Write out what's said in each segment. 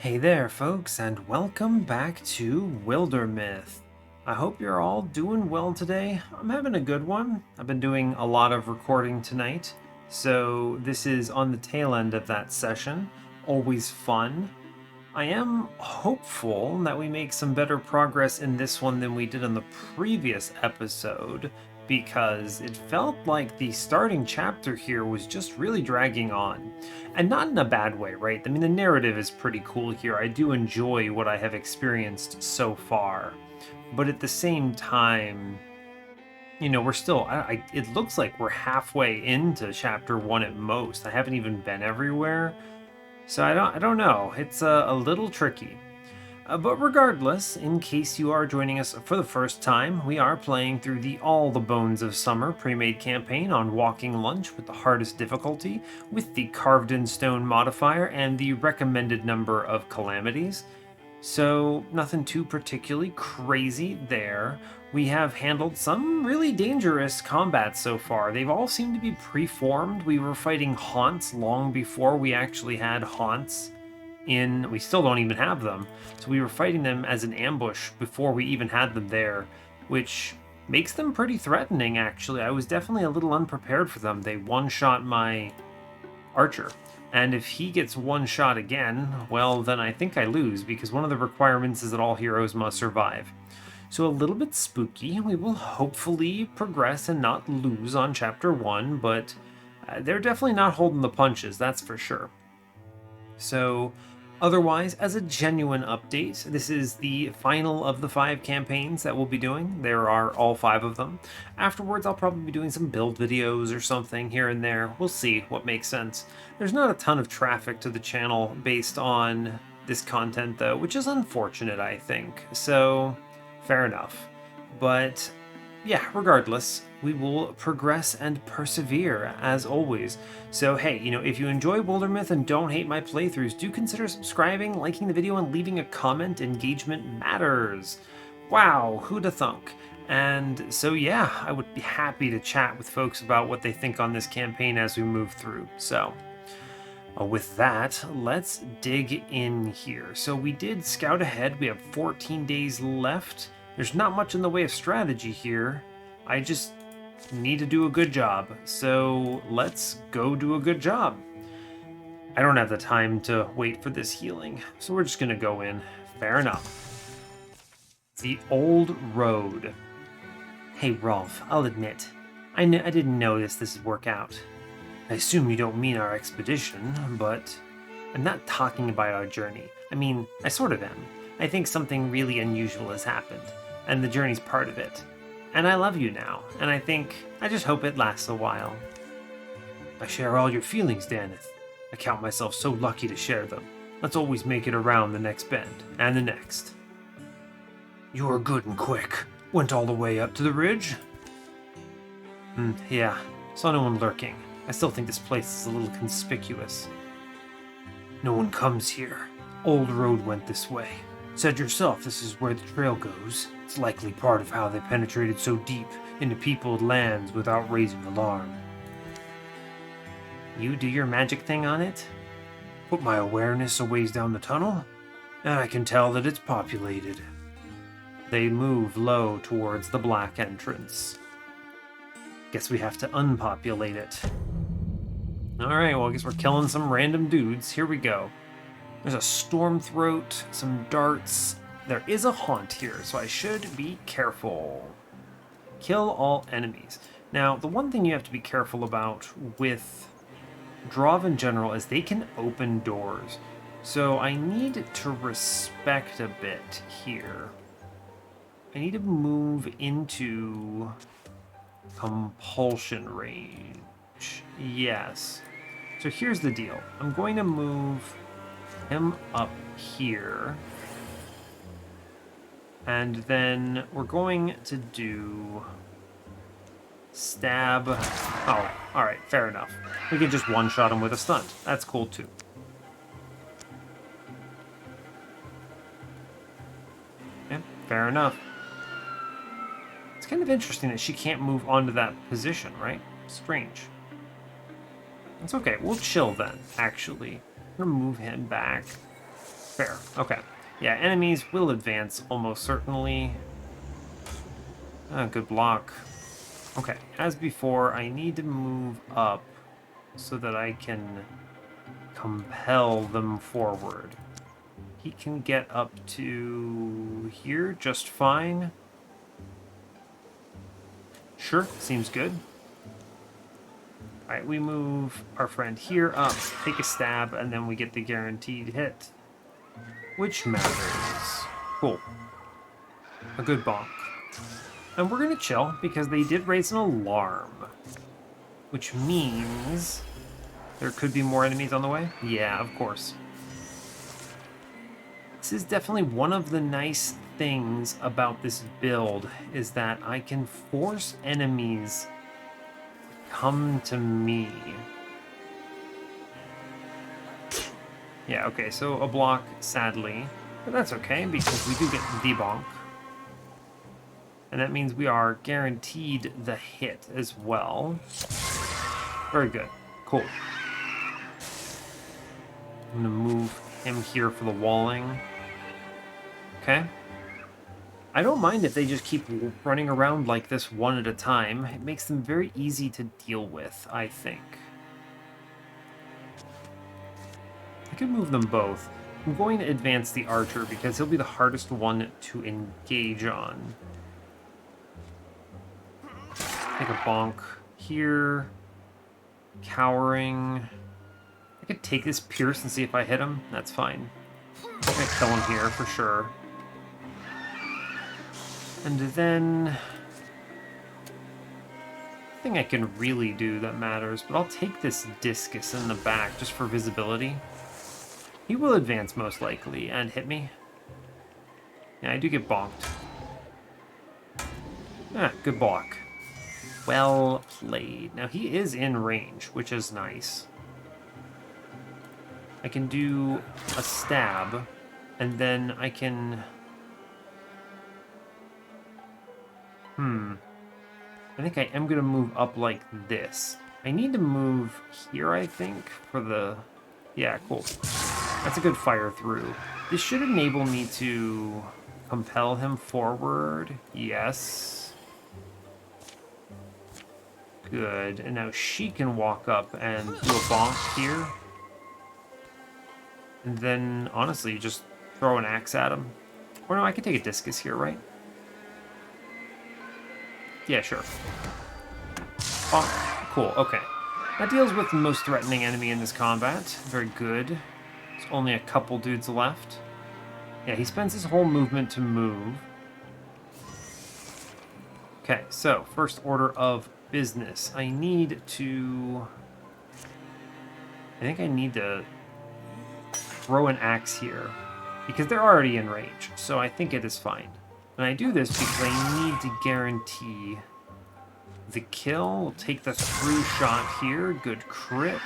Hey there, folks, and welcome back to Wildermyth. I hope you're all doing well today. I'm having a good one. I've been doing a lot of recording tonight, so this is on the tail end of that session. Always fun. I am hopeful that we make some better progress in this one than we did in the previous episode, because it felt like the starting chapter here was just really dragging on. And not in a bad way, right? I mean, the narrative is pretty cool here. I do enjoy what I have experienced so far. But at the same time, we're still, it looks like we're halfway into chapter one at most. I haven't even been everywhere. So I don't know. It's a little tricky. But regardless, in case you are joining us for the first time, we are playing through the All the Bones of Summer pre-made campaign on Walking Lunch with the hardest difficulty, with the carved in stone modifier and the recommended number of calamities. So nothing too particularly crazy there. We have handled some really dangerous combats so far. They've all seemed to be preformed. We were fighting haunts long before we actually had haunts we still don't even have them. So we were fighting them as an ambush before we even had them there, which makes them pretty threatening, actually. I was definitely a little unprepared for them. They one-shot my archer. And if he gets one shot again, well, then I think I lose, because one of the requirements is that all heroes must survive. So a little bit spooky. We will hopefully progress and not lose on chapter 1, but they're definitely not holding the punches, that's for sure. So otherwise, as a genuine update, this is the final of the 5 campaigns that we'll be doing. There are all 5 of them. Afterwards, I'll probably be doing some build videos or something here and there. We'll see what makes sense. There's not a ton of traffic to the channel based on this content, though, which is unfortunate, I think. So, fair enough. But yeah, regardless, we will progress and persevere as always. So hey, if you enjoy Wildermyth and don't hate my playthroughs, do consider subscribing, liking the video, and leaving a comment. Engagement matters. Wow, who'da thunk? And so yeah, I would be happy to chat with folks about what they think on this campaign as we move through. So with that, let's dig in here. So we did scout ahead. We have 14 days left. There's not much in the way of strategy here. I just need to do a good job. So let's go do a good job. I don't have the time to wait for this healing, so we're just gonna go in. Fair enough. The Old Road. Hey Rolf, I'll admit, I didn't notice this would work out. I assume you don't mean our expedition, but I'm not talking about our journey. I mean, I sort of am. I think something really unusual has happened, and the journey's part of it. And I love you now, and I just hope it lasts a while. I share all your feelings, Daneth. I count myself so lucky to share them. Let's always make it around the next bend, and the next. You were good and quick. Went all the way up to the ridge? Yeah. Saw no one lurking. I still think this place is a little conspicuous. No one comes here. Old Road went this way. Said yourself this is where the trail goes. It's likely part of how they penetrated so deep into peopled lands without raising alarm. You do your magic thing on it? Put my awareness a ways down the tunnel, and I can tell that it's populated. They move low towards the black entrance. Guess we have to unpopulate it. Alright, well I guess we're killing some random dudes. Here we go. There's a Stormthroat, some darts. There is a haunt here, so I should be careful. Kill all enemies. Now, the one thing you have to be careful about with Drauven in general is they can open doors. So I need to respect a bit here. I need to move into compulsion range. Yes. So here's the deal. I'm going to move him up here. And then we're going to do stab. Oh, alright, fair enough. We can just one-shot him with a stunt. That's cool too. Yeah, fair enough. It's kind of interesting that she can't move onto that position, right? Strange. It's okay, we'll chill then, actually. I'm gonna move him back. Fair. Okay. Yeah, enemies will advance almost certainly. Ah, good block. Okay, as before, I need to move up so that I can compel them forward. He can get up to here just fine. Sure, seems good. All right, we move our friend here up, take a stab, and then we get the guaranteed hit, which matters. Cool. A good bonk. And we're going to chill because they did raise an alarm, which means there could be more enemies on the way. Yeah, of course. This is definitely one of the nice things about this build, is that I can force enemies to come to me. Yeah, okay, so a block, sadly, but that's okay because we do get the bonk. And that means we are guaranteed the hit as well. Very good. Cool. I'm going to move him here for the walling. Okay. I don't mind if they just keep running around like this one at a time. It makes them very easy to deal with, I think. I could move them both. I'm going to advance the archer because he'll be the hardest one to engage on. Take a bonk here. Cowering. I could take this Pierce and see if I hit him. That's fine. I'm gonna kill him here for sure. And then... nothing I can really do that matters, but I'll take this discus in the back just for visibility. He will advance most likely and hit me. Yeah, I do get bonked. Ah, good block. Well played. Now he is in range, which is nice. I can do a stab, and then I can... I think I am going to move up like this. I need to move here, I think, for the... yeah, cool. That's a good fire through. This should enable me to compel him forward. Yes. Good. And now she can walk up and do a bonk here. And then, honestly, just throw an axe at him. Or no, I can take a discus here, right? Yeah, sure. Oh, cool, okay. That deals with the most threatening enemy in this combat. Very good. There's only a couple dudes left. Yeah, he spends his whole movement to move. Okay, so, first order of business. I need to... I think I need to throw an axe here, because they're already in range, so I think it is fine. And I do this because I need to guarantee the kill. We'll take the through shot here. Good crit.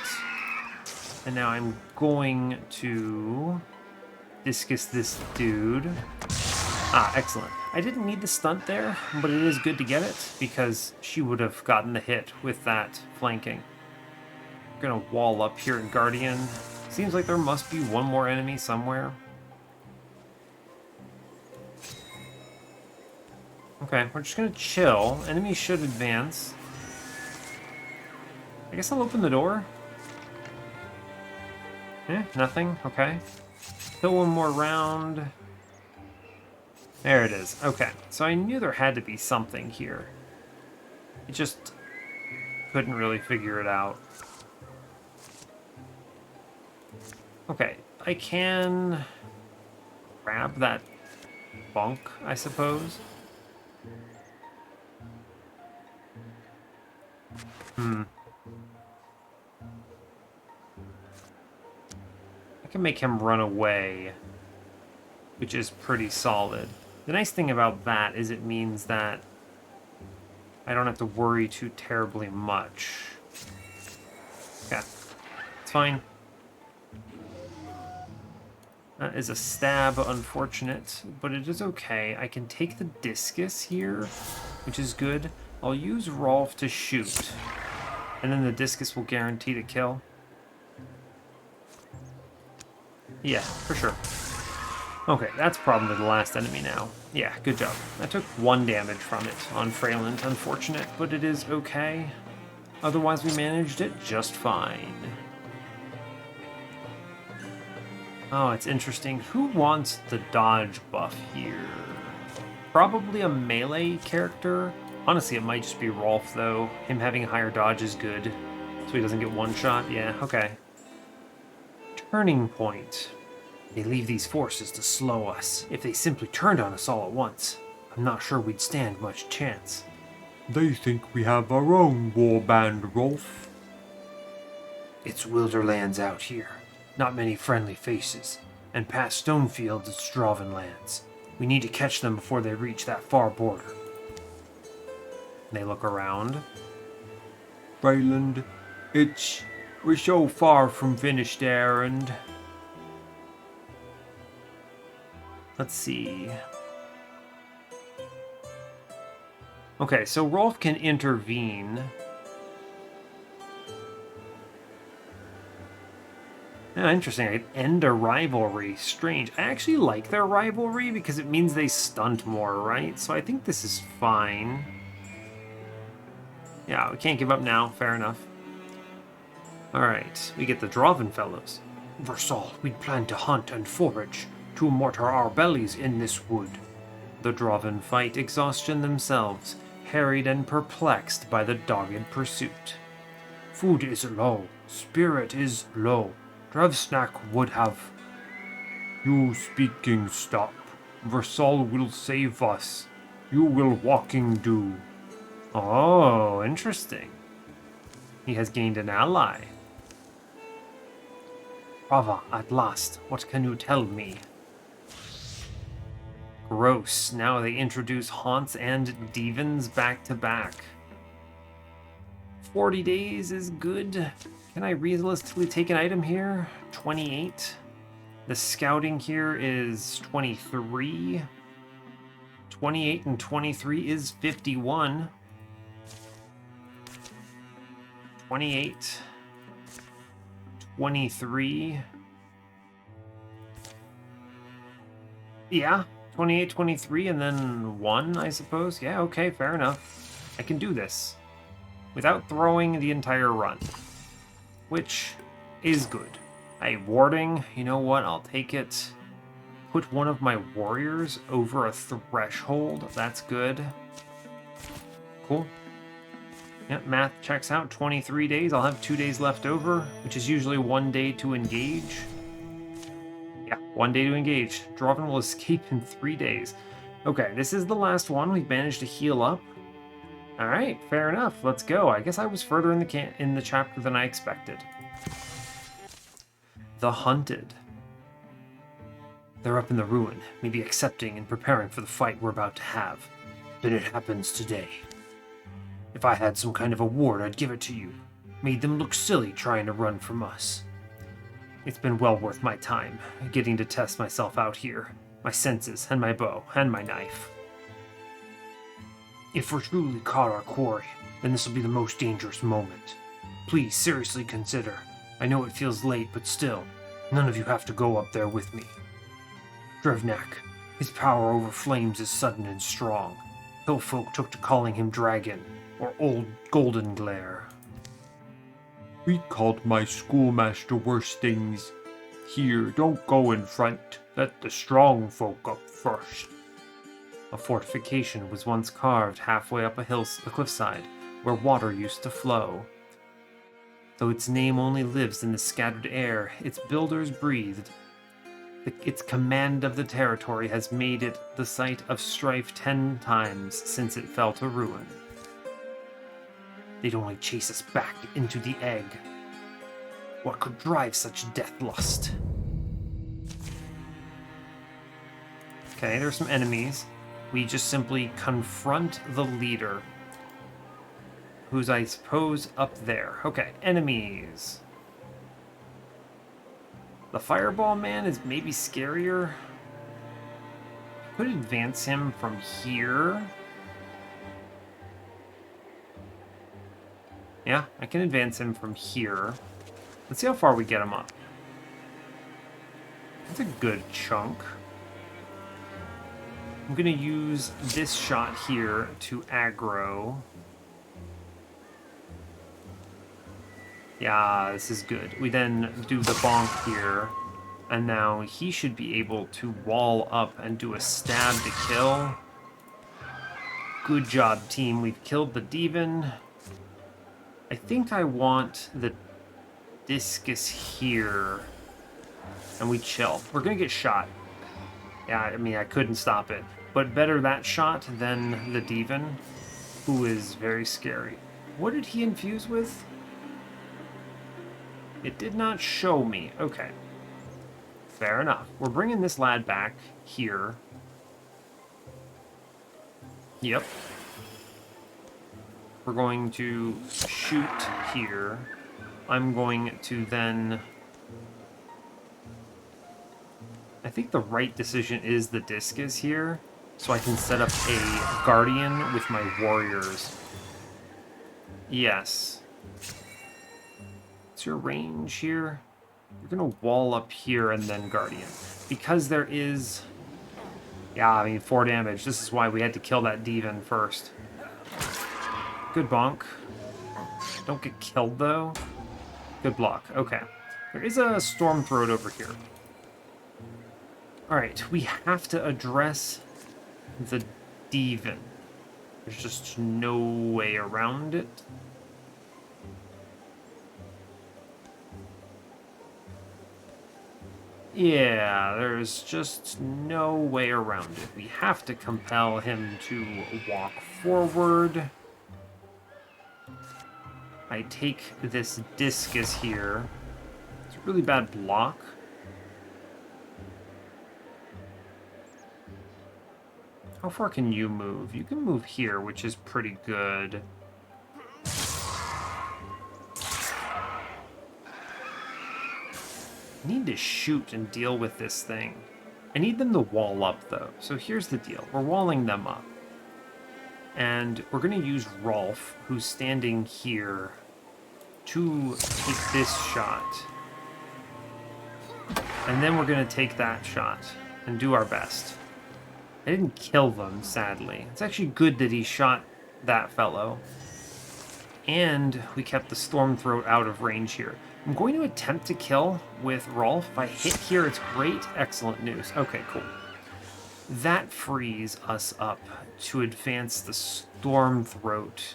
And now I'm going to discus this dude. Ah, excellent. I didn't need the stunt there, but it is good to get it because she would have gotten the hit with that flanking. I'm gonna wall up here in Guardian. Seems like there must be one more enemy somewhere. Okay, we're just gonna chill. Enemies should advance. I guess I'll open the door. Nothing. Okay. Kill one more round. There it is. Okay, so I knew there had to be something here. I just couldn't really figure it out. Okay, I can grab that bunk, I suppose. I can make him run away, which is pretty solid. The nice thing about that is it means that I don't have to worry too terribly much. Okay, it's fine. That is a stab, unfortunate, but it is okay. I can take the discus here, which is good. I'll use Rolf to shoot, and then the discus will guarantee the kill. Yeah, for sure. Okay, that's probably the last enemy now. Yeah, good job. I took 1 damage from it on Freyland. Unfortunate, but it is okay. Otherwise, we managed it just fine. Oh, it's interesting. Who wants the dodge buff here? Probably a melee character. Honestly, it might just be Rolf, though. Him having a higher dodge is good. So he doesn't get one shot. Yeah, okay. Turning point. They leave these forces to slow us. If they simply turned on us all at once, I'm not sure we'd stand much chance. They think we have our own warband, Rolf. It's Wilderlands out here. Not many friendly faces. And past Stonefield, it's Drauven lands. We need to catch them before they reach that far border. They look around. Freyland, we're so far from finished errand. Let's see. Okay, so Rolf can intervene. Yeah, interesting. I'd end a rivalry. Strange. I actually like their rivalry because it means they stunt more, right? So I think this is fine. Yeah, we can't give up now. Fair enough. Alright, we get the Drauven fellows. Versal, we'd planned to hunt and forage, to mortar our bellies in this wood. The Drauven fight exhaustion themselves, harried and perplexed by the dogged pursuit. Food is low, spirit is low. Drevsnack would have. You speaking stop. Versal will save us. You will walking do. Oh, interesting. He has gained an ally. Brava, at last. What can you tell me? Gross. Now they introduce Haunts and Devons back to back. 40 days is good. Can I realistically take an item here? 28. The scouting here is 23. 28 and 23 is 51. 28. 23. Yeah, 28, 23, and then 1, I suppose. Yeah, okay, fair enough. I can do this without throwing the entire run, which is good. Hey, warding, you know what? I'll take it. Put one of my warriors over a threshold. That's good. Cool. Yep, math checks out. 23 days. I'll have 2 days left over, which is usually 1 day to engage. Yeah, 1 day to engage. Drauven will escape in 3 days. Okay, this is the last one. We've managed to heal up. All right, fair enough. Let's go. I guess I was further in the chapter than I expected. The Hunted. They're up in the ruin, maybe accepting and preparing for the fight we're about to have. Then it happens today. If I had some kind of award, I'd give it to you. Made them look silly trying to run from us. It's been well worth my time, getting to test myself out here. My senses, and my bow, and my knife. If we're truly caught our quarry, then this will be the most dangerous moment. Please seriously consider. I know it feels late, but still, none of you have to go up there with me. Drevnak, his power over flames is sudden and strong. Hillfolk took to calling him Dragon, or Old Golden Glare. We called my schoolmaster worse things. Here, don't go in front. Let the strong folk up first. A fortification was once carved halfway up a cliffside, where water used to flow. Though its name only lives in the scattered air its builders breathed, its command of the territory has made it the site of strife 10 times since it fell to ruin. They'd only chase us back into the egg. What could drive such deathlust? Okay, there's some enemies. We just simply confront the leader, who's, I suppose, up there. Okay, enemies. The Fireball Man is maybe scarier. I could advance him from here. Yeah, I can advance him from here. Let's see how far we get him up. That's a good chunk. I'm going to use this shot here to aggro. Yeah, this is good. We then do the bonk here, and now he should be able to wall up and do a stab to kill. Good job, team. We've killed the Drauven. I think I want the discus here, and we chill. We're going to get shot. Yeah, I mean, I couldn't stop it. But better that shot than the Drauven, who is very scary. What did he infuse with? It did not show me. Okay. Fair enough. We're bringing this lad back here. Yep. We're going to shoot here. I'm going to then... I think the right decision is the discus here, so I can set up a guardian with my warriors. Yes. What's your range here? You're going to wall up here and then guardian. Because there is... Yeah, I mean, 4 damage. This is why we had to kill that Drauven first. Good bonk. Don't get killed, though. Good block. Okay. There is a storm throat over here. Alright, we have to address the Drauven. There's just no way around it. Yeah, there's just no way around it. We have to compel him to walk forward. I take this discus here. It's a really bad block. How far can you move? You can move here, which is pretty good. I need to shoot and deal with this thing. I need them to wall up, though. So here's the deal. We're walling them up. And we're going to use Rolf, who's standing here, to take this shot. And then we're going to take that shot and do our best. I didn't kill them, sadly. It's actually good that he shot that fellow. And we kept the Stormthroat out of range here. I'm going to attempt to kill with Rolf. If I hit here, it's great. Excellent news. Okay, cool. That frees us up to advance the Stormthroat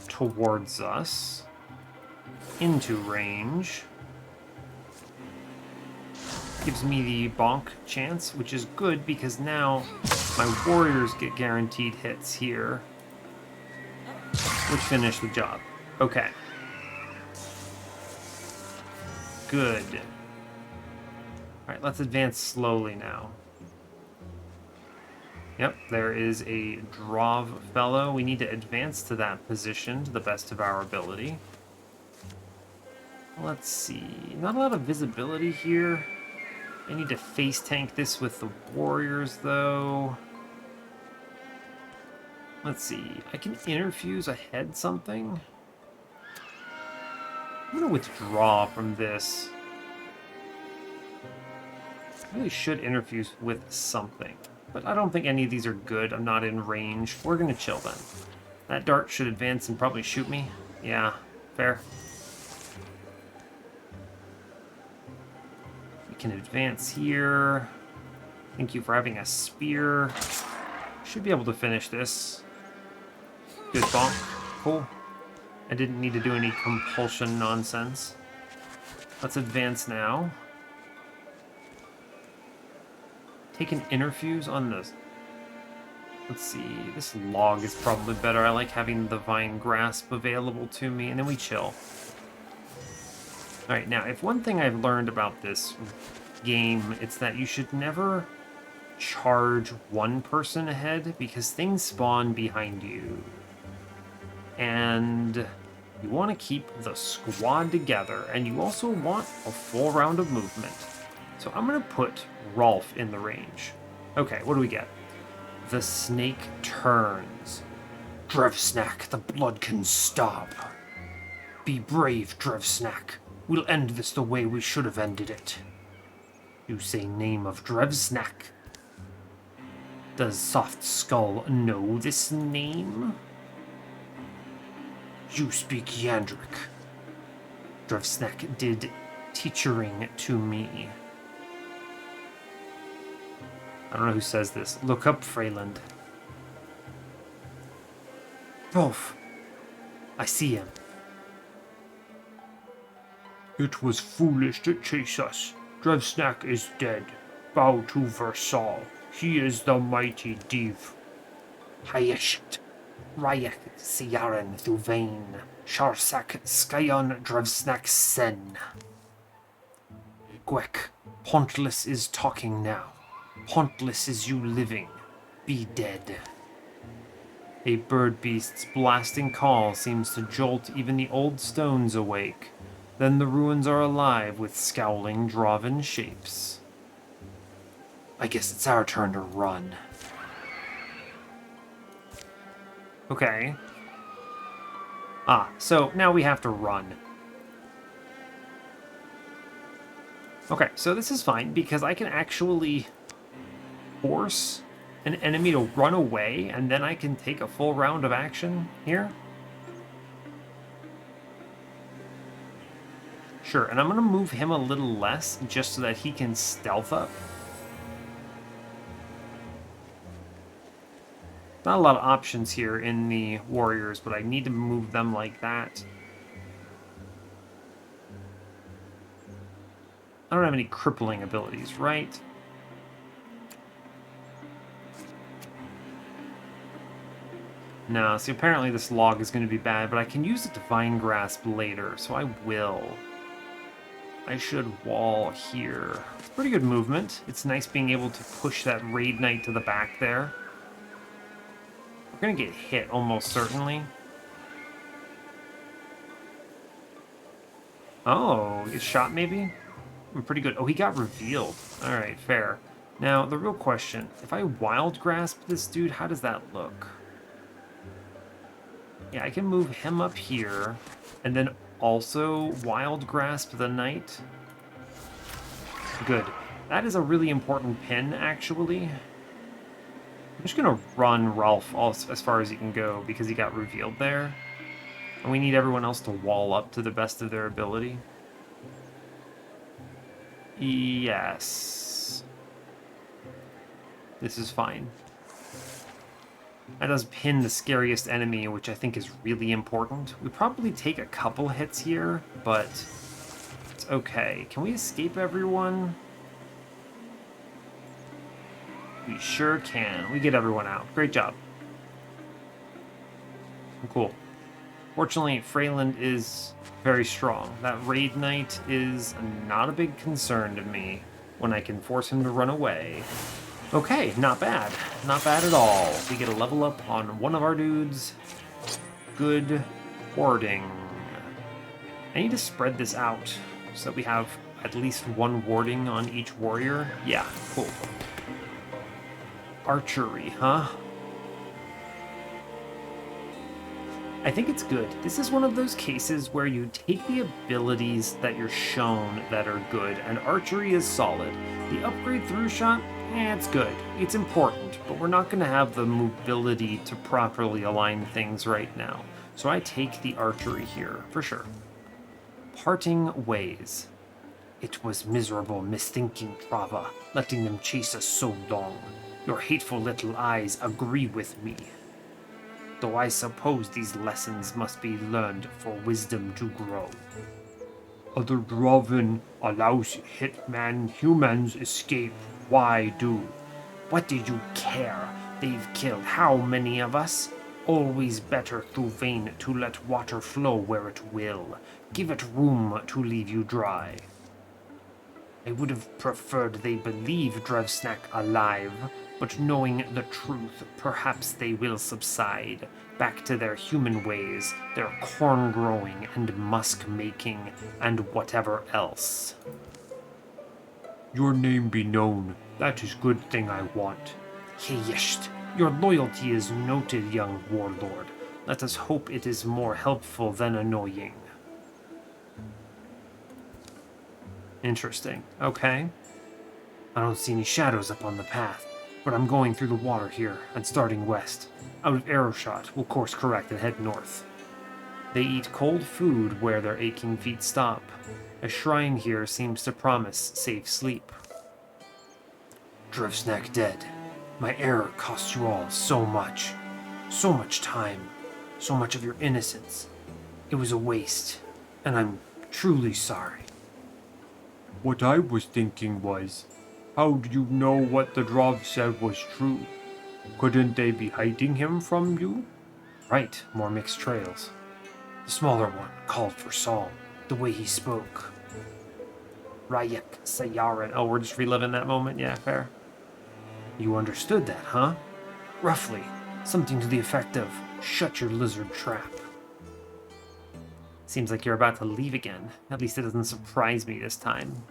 towards us into range. Gives me the bonk chance, which is good because now my warriors get guaranteed hits here, which finish the job. Okay. Good. Alright, let's advance slowly now. Yep, there is a Drauven fellow. We need to advance to that position to the best of our ability. Let's see. Not a lot of visibility here. I need to face tank this with the warriors, though. Let's see. I can interfuse ahead something. I'm going to withdraw from this. I really should interfuse with something. But I don't think any of these are good. I'm not in range. We're going to chill then. That dart should advance and probably shoot me. Yeah, fair. We can advance here. Thank you for having a spear. Should be able to finish this. Good bonk. Cool. I didn't need to do any compulsion nonsense. Let's advance now. Take an interfuse on this. Let's see. This log is probably better. I like having the vine grasp available to me, and then we chill. Alright, now, if one thing I've learned about this game, it's that you should never charge one person ahead, because things spawn behind you. And you want to keep the squad together, and you also want a full round of movement. So I'm going to put Rolf in the range. Okay, what do we get? The snake turns. Drevsnack, the blood can stop. Be brave, Drevsnack. We'll end this the way we should have ended it. You say name of Drevsnack. Does Soft Skull know this name? You speak Yandric. Drevsnack did teachering to me. I don't know who says this. Look up Freyland. Rolf. I see him. It was foolish to chase us. Drevsnack is dead. Bow to Versal. He is the mighty Div. Hayesht. Ryak Siaran Thuvain. Sharsak Skyon Drevsnack Sen. Gwek. Pontless is talking now. Pontless is you living. Be dead. A bird beast's blasting call seems to jolt even the old stones awake. Then the ruins are alive with scowling Drauven shapes. I guess it's our turn to run. Okay. So now we have to run. Okay, so this is fine because I can actually force an enemy to run away and then I can take a full round of action here. Sure, and I'm going to move him a little less just so that he can stealth up. Not a lot of options here in the warriors, but I need to move them like that. I don't have any crippling abilities, right? No, see, apparently this log is going to be bad, but I can use a Divine Grasp later, so I will. I should wall here. It's pretty good movement. It's nice being able to push that Raid Knight to the back there. We're going to get hit, almost certainly. Oh, he gets shot, maybe? I'm pretty good. Oh, he got revealed. Alright, fair. Now, the real question, if I Wild Grasp this dude, how does that look? Yeah, I can move him up here, and then also Wild Grasp the Knight. Good. That is a really important pin, actually. I'm just going to run Ralph as far as he can go, because he got revealed there. And we need everyone else to wall up to the best of their ability. Yes. This is fine. That does pin the scariest enemy, which I think is really important. We probably take a couple hits here, but it's okay. Can we escape everyone? We sure can. We get everyone out. Great job. Cool. Fortunately, Freyland is very strong. That Raid Knight is not a big concern to me when I can force him to run away. Okay, not bad. Not bad at all. We get a level up on one of our dudes. Good warding. I need to spread this out so that we have at least one warding on each warrior. Yeah, cool. Archery, huh? I think it's good. This is one of those cases where you take the abilities that you're shown that are good, and archery is solid. The upgrade through shot, it's good. It's important, but we're not going to have the mobility to properly align things right now. So I take the archery here, for sure. Parting ways. It was miserable misthinking, Trava, letting them chase us so long. Your hateful little eyes agree with me. Though I suppose these lessons must be learned for wisdom to grow. Other Drauven allows hitman humans escape. Why do? What do you care? They've killed how many of us? Always better through vein to let water flow where it will. Give it room to leave you dry. I would have preferred they believe Drevsnack alive, but knowing the truth, perhaps they will subside, back to their human ways, their corn growing and musk making, and whatever else. Your name be known. That is good thing I want. Hayesht, your loyalty is noted, young warlord. Let us hope it is more helpful than annoying. Interesting. Okay. I don't see any shadows up on the path. but I'm going through the water here and starting west. Out of arrow shot, we'll course correct and head north. They eat cold food where their aching feet stop. A shrine here seems to promise safe sleep. Drivsnack dead. My error cost you all so much. So much time. So much of your innocence. It was a waste, and I'm truly sorry. What I was thinking was, how do you know what the Drauven said was true? Couldn't they be hiding him from you? Right, more mixed trails. The smaller one called for Saul, the way he spoke. Rayak Sayaran. Oh, we're just reliving that moment? Yeah, fair. You understood that, huh? Roughly, something to the effect of, shut your lizard trap. Seems like you're about to leave again. At least it doesn't surprise me this time.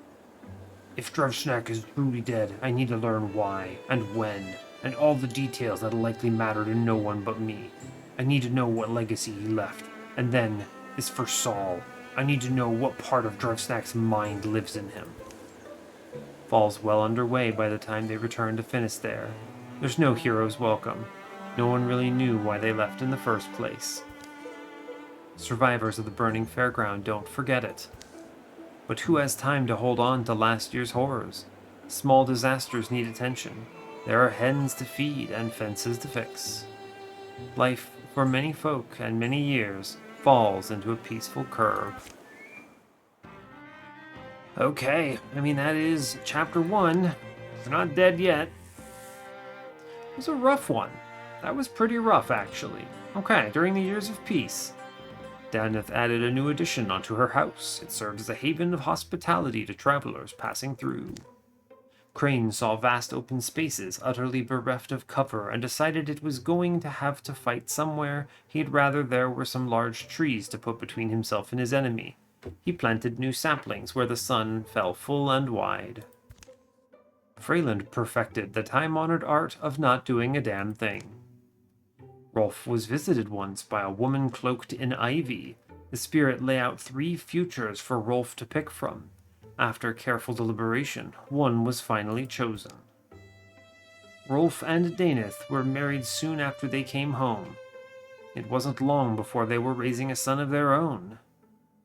If Drevsnack is truly dead, I need to learn why, and when, and all the details that'll likely matter to no one but me. I need to know what legacy he left, and then, as for Saul, I need to know what part of Drevsnack's mind lives in him. Fall's well underway by the time they return to Finisterre. There's no hero's welcome. No one really knew why they left in the first place. Survivors of the burning fairground don't forget it. But who has time to hold on to last year's horrors? Small disasters need attention. There are hens to feed and fences to fix. Life, for many folk and many years, falls into a peaceful curve. Okay, I mean, that is chapter 1. They're not dead yet. It was a rough one. That was pretty rough, actually. Okay, during the years of peace, Daneth added a new addition onto her house. It served as a haven of hospitality to travelers passing through. Crane saw vast open spaces utterly bereft of cover and decided it was going to have to fight somewhere. He'd rather there were some large trees to put between himself and his enemy. He planted new saplings where the sun fell full and wide. Freyland perfected the time-honored art of not doing a damn thing. Rolf was visited once by a woman cloaked in ivy. The spirit lay out 3 futures for Rolf to pick from. After careful deliberation, one was finally chosen. Rolf and Daneth were married soon after they came home. It wasn't long before they were raising a son of their own.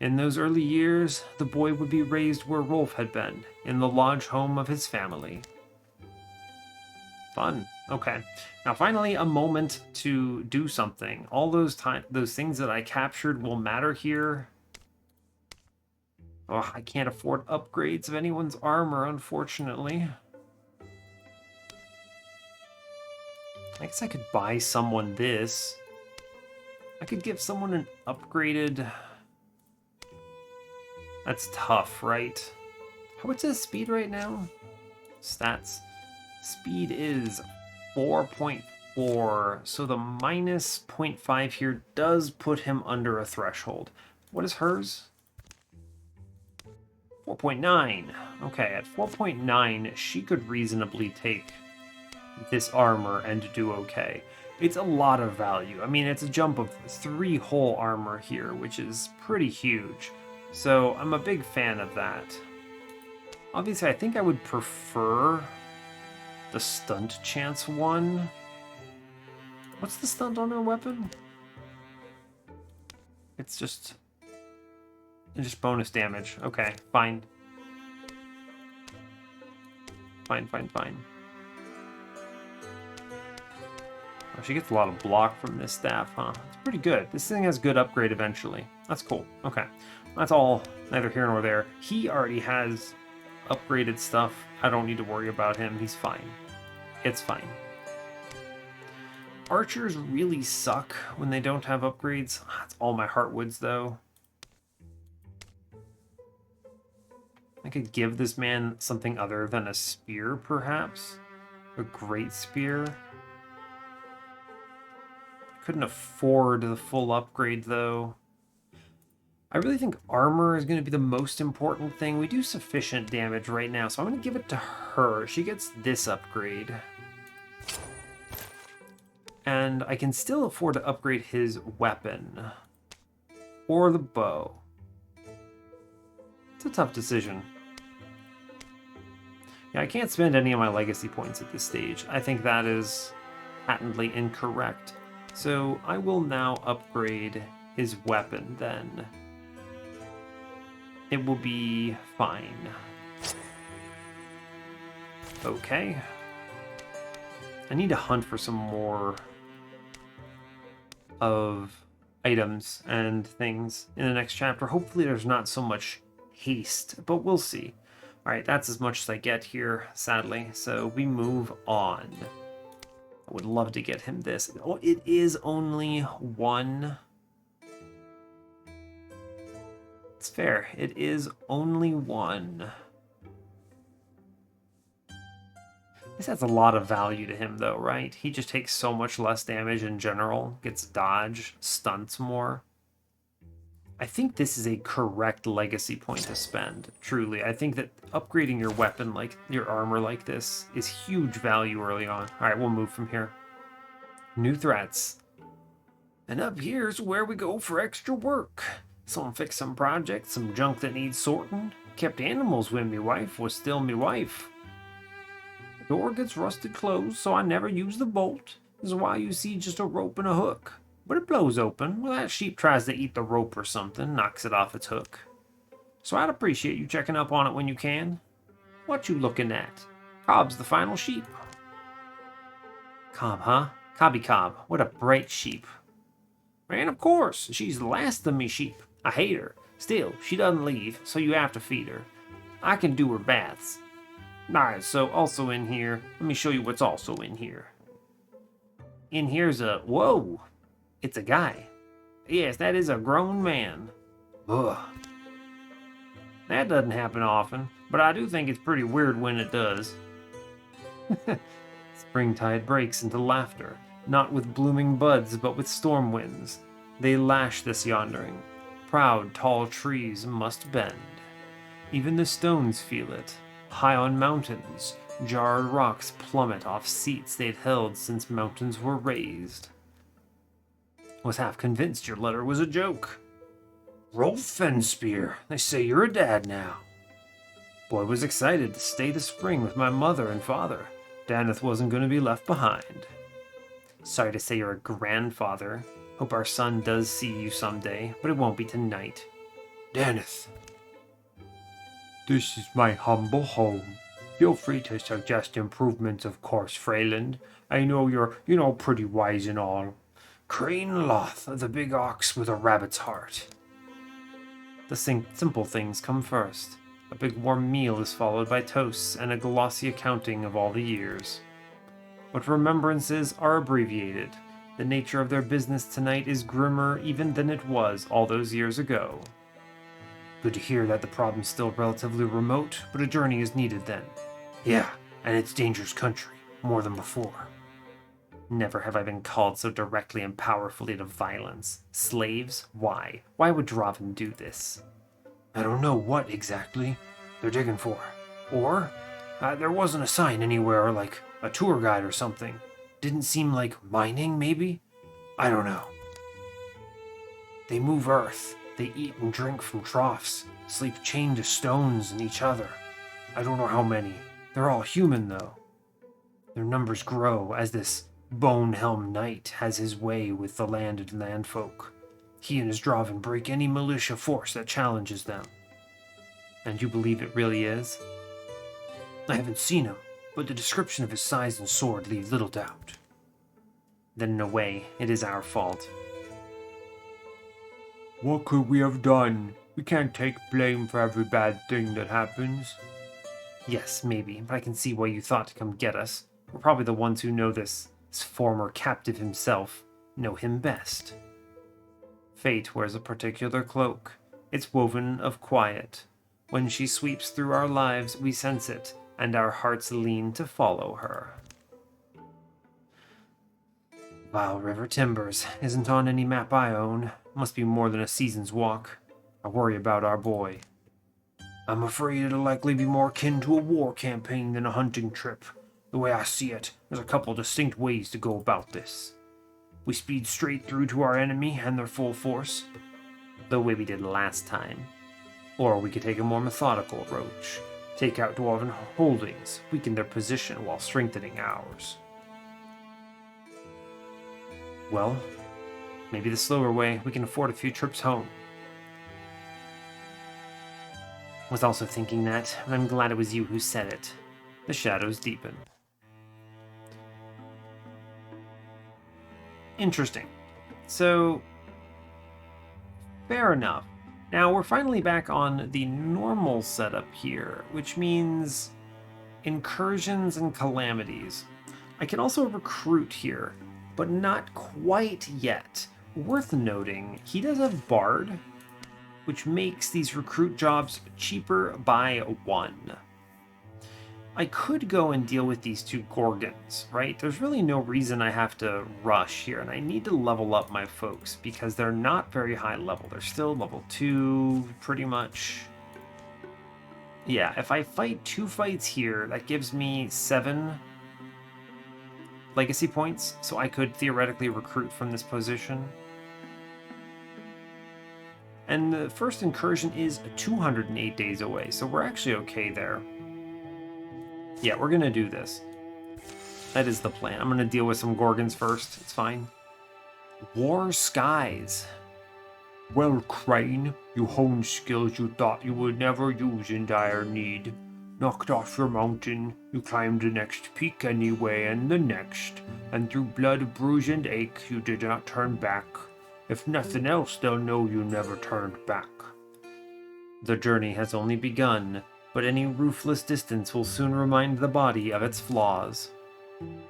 In those early years, the boy would be raised where Rolf had been, in the lodge home of his family. Fun. Okay. Now finally a moment to do something. All those things that I captured will matter here. Oh, I can't afford upgrades of anyone's armor, unfortunately. I guess I could buy someone this. I could give someone an upgraded... That's tough, right? What's his speed right now? Stats. Speed is 4.4, so the minus 0.5 here does put him under a threshold. What is hers? 4.9. Okay, at 4.9, she could reasonably take this armor and do okay. It's a lot of value. I mean, it's a jump of 3 whole armor here, which is pretty huge. So I'm a big fan of that. Obviously, I think I would prefer the stunt chance one. What's the stunt on her weapon? It's just bonus damage. Okay, fine. Fine. Oh, she gets a lot of block from this staff, huh? It's pretty good. This thing has good upgrade eventually. That's cool. Okay. That's all neither here nor there. He already has upgraded stuff. I don't need to worry about him. He's fine. It's fine. Archers really suck when they don't have upgrades. That's all my Heartwoods, though. I could give this man something other than a spear, perhaps. A great spear. Couldn't afford the full upgrade, though. I really think armor is going to be the most important thing. We do sufficient damage right now, so I'm going to give it to her. She gets this upgrade. And I can still afford to upgrade his weapon. Or the bow. It's a tough decision. Yeah, I can't spend any of my legacy points at this stage. I think that is patently incorrect. So I will now upgrade his weapon then. It will be fine. Okay. I need to hunt for some more of items and things in the next chapter. Hopefully there's not so much haste, but we'll see. Alright, that's as much as I get here, sadly. So we move on. I would love to get him this. Oh, it is only one. It's fair. It is only one. This has a lot of value to him, though, right? He just takes so much less damage in general, gets dodge, stunts more. I think this is a correct legacy point to spend, truly. I think that upgrading your weapon, like your armor like this, is huge value early on. All right, we'll move from here. New threats. And up here's where we go for extra work. Some fix some projects, some junk that needs sorting. Kept animals when me wife was still me wife. The door gets rusted closed, so I never use the bolt. This is why you see just a rope and a hook. But it blows open. Well, that sheep tries to eat the rope or something, knocks it off its hook. So I'd appreciate you checking up on it when you can. What you looking at? Cobb's the final sheep. Cobb, huh? Cobby Cobb. What a bright sheep. And of course, she's the last of me sheep. I hate her. Still, she doesn't leave, so you have to feed her. I can do her baths. Alright, so also in here, let me show you what's also in here. In here's a... Whoa! It's a guy. Yes, that is a grown man. Ugh. That doesn't happen often, but I do think it's pretty weird when it does. Springtide breaks into laughter, not with blooming buds, but with storm winds. They lash this yondering. Proud, tall trees must bend. Even the stones feel it. High on mountains, jarred rocks plummet off seats they'd held since mountains were raised. Was half convinced your letter was a joke. Rolf Fenspear, they say you're a dad now. Boy was excited to stay the spring with my mother and father. Daneth wasn't going to be left behind. Sorry to say you're a grandfather. Hope our son does see you someday, but it won't be tonight. Daneth. This is my humble home. Feel free to suggest improvements, of course, Freyland. I know you're, pretty wise and all. Crane Loth, the big ox with a rabbit's heart. The simple things come first. A big warm meal is followed by toasts and a glossy accounting of all the years. But remembrances are abbreviated. The nature of their business tonight is grimmer even than it was all those years ago. Good to hear that the problem's still relatively remote, but a journey is needed then. Yeah, and it's dangerous country, more than before. Never have I been called so directly and powerfully to violence. Slaves? Why? Why would Drauven do this? I don't know what exactly they're digging for. Or, there wasn't a sign anywhere, like a tour guide or something. Didn't seem like mining, maybe? I don't know. They move earth. They eat and drink from troughs, sleep chained to stones and each other. I don't know how many. They're all human, though. Their numbers grow as this Bonehelm Knight has his way with the landed landfolk. He and his Drauven break any militia force that challenges them. And you believe it really is? I haven't seen him, but the description of his size and sword leaves little doubt. Then in a way, it is our fault. What could we have done? We can't take blame for every bad thing that happens. Yes, maybe, but I can see why you thought to come get us. We're probably the ones who know this former captive himself, know him best. Fate wears a particular cloak. It's woven of quiet. When she sweeps through our lives, we sense it, and our hearts lean to follow her. Vile River Timbers isn't on any map I own. Must be more than a season's walk. I worry about our boy. I'm afraid it'll likely be more akin to a war campaign than a hunting trip. The way I see it, there's a couple distinct ways to go about this. We speed straight through to our enemy and their full force, the way we did last time. Or we could take a more methodical approach, Take out Dwarven holdings, weaken their position while strengthening ours. Well, maybe the slower way, we can afford a few trips home. Was also thinking that, and I'm glad it was you who said it. The shadows deepen. Interesting. So, fair enough. Now we're finally back on the normal setup here, which means incursions and calamities. I can also recruit here, but not quite yet. Worth noting, he does have Bard, which makes these recruit jobs cheaper by 1. I could go and deal with these 2 Gorgons, right? There's really no reason I have to rush here, and I need to level up my folks because they're not very high level. They're still level 2, pretty much. Yeah, if I fight 2 fights here, that gives me 7 legacy points, so I could theoretically recruit from this position. And the first incursion is 208 days away, so we're actually okay there. Yeah, we're gonna do this. That is the plan. I'm gonna deal with some Gorgons first. It's fine. War Skies. Well, Crane, you honed skills you thought you would never use in dire need. Knocked off your mountain, you climbed the next peak anyway, and the next, and through blood, bruise, and ache, you did not turn back. If nothing else, they'll know you never turned back. The journey has only begun, but any ruthless distance will soon remind the body of its flaws.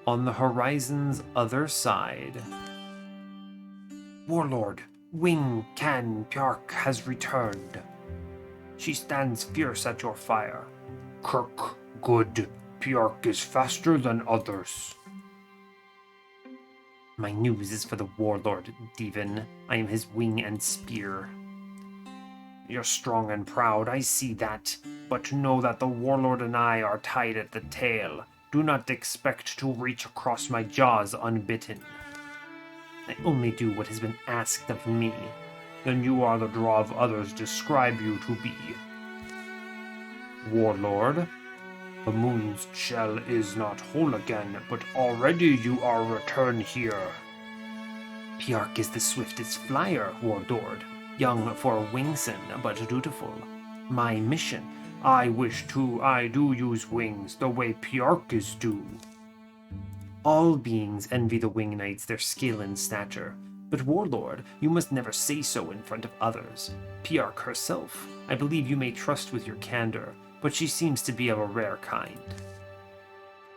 On the horizon's other side. Warlord, Wing Can Pjark has returned. She stands fierce at your fire. Kirk, good. Pjark is faster than others. My news is for the warlord, Drauven. I am his wing and spear. You're strong and proud, I see that. But know that the warlord and I are tied at the tail. Do not expect to reach across my jaws unbitten. I only do what has been asked of me. Then you are the Drauv others describe you to be. Warlord, the moon's shell is not whole again, but already you are returned here. Pjark is the swiftest flyer, warlord. Young for a wingson, but dutiful. My mission. I do use wings, the way Pjark is due. All beings envy the wing knights their skill and stature. But warlord, you must never say so in front of others. Pjark herself, I believe you may trust with your candor, but she seems to be of a rare kind.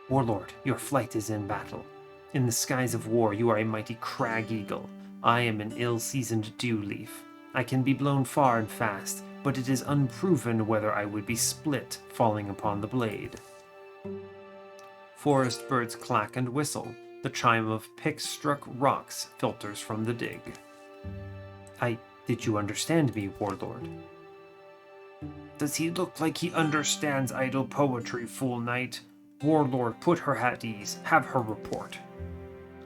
Warlord, your flight is in battle. In the skies of war, you are a mighty crag eagle. I am an ill-seasoned dew leaf. I can be blown far and fast, but it is unproven whether I would be split falling upon the blade. Forest birds clack and whistle. The chime of picks struck rocks filters from the dig. Did you understand me, warlord? Does he look like he understands idle poetry, fool knight? Warlord, put her at ease. Have her report.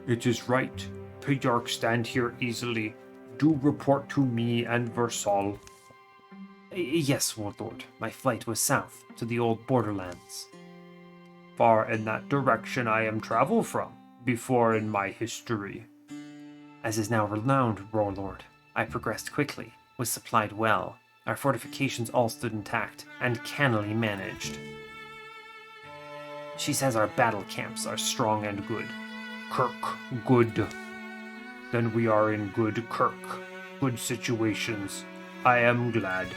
It is right. Pjark stand here easily. Do report to me and Versal. Yes, warlord. My flight was south, to the old borderlands. Far in that direction I am travel from, before in my history. As is now renowned, warlord, I progressed quickly, was supplied well. Our fortifications all stood intact, and cannily managed. She says our battle camps are strong and good. Kirk, good. Then we are in good Kirk. Good situations. I am glad.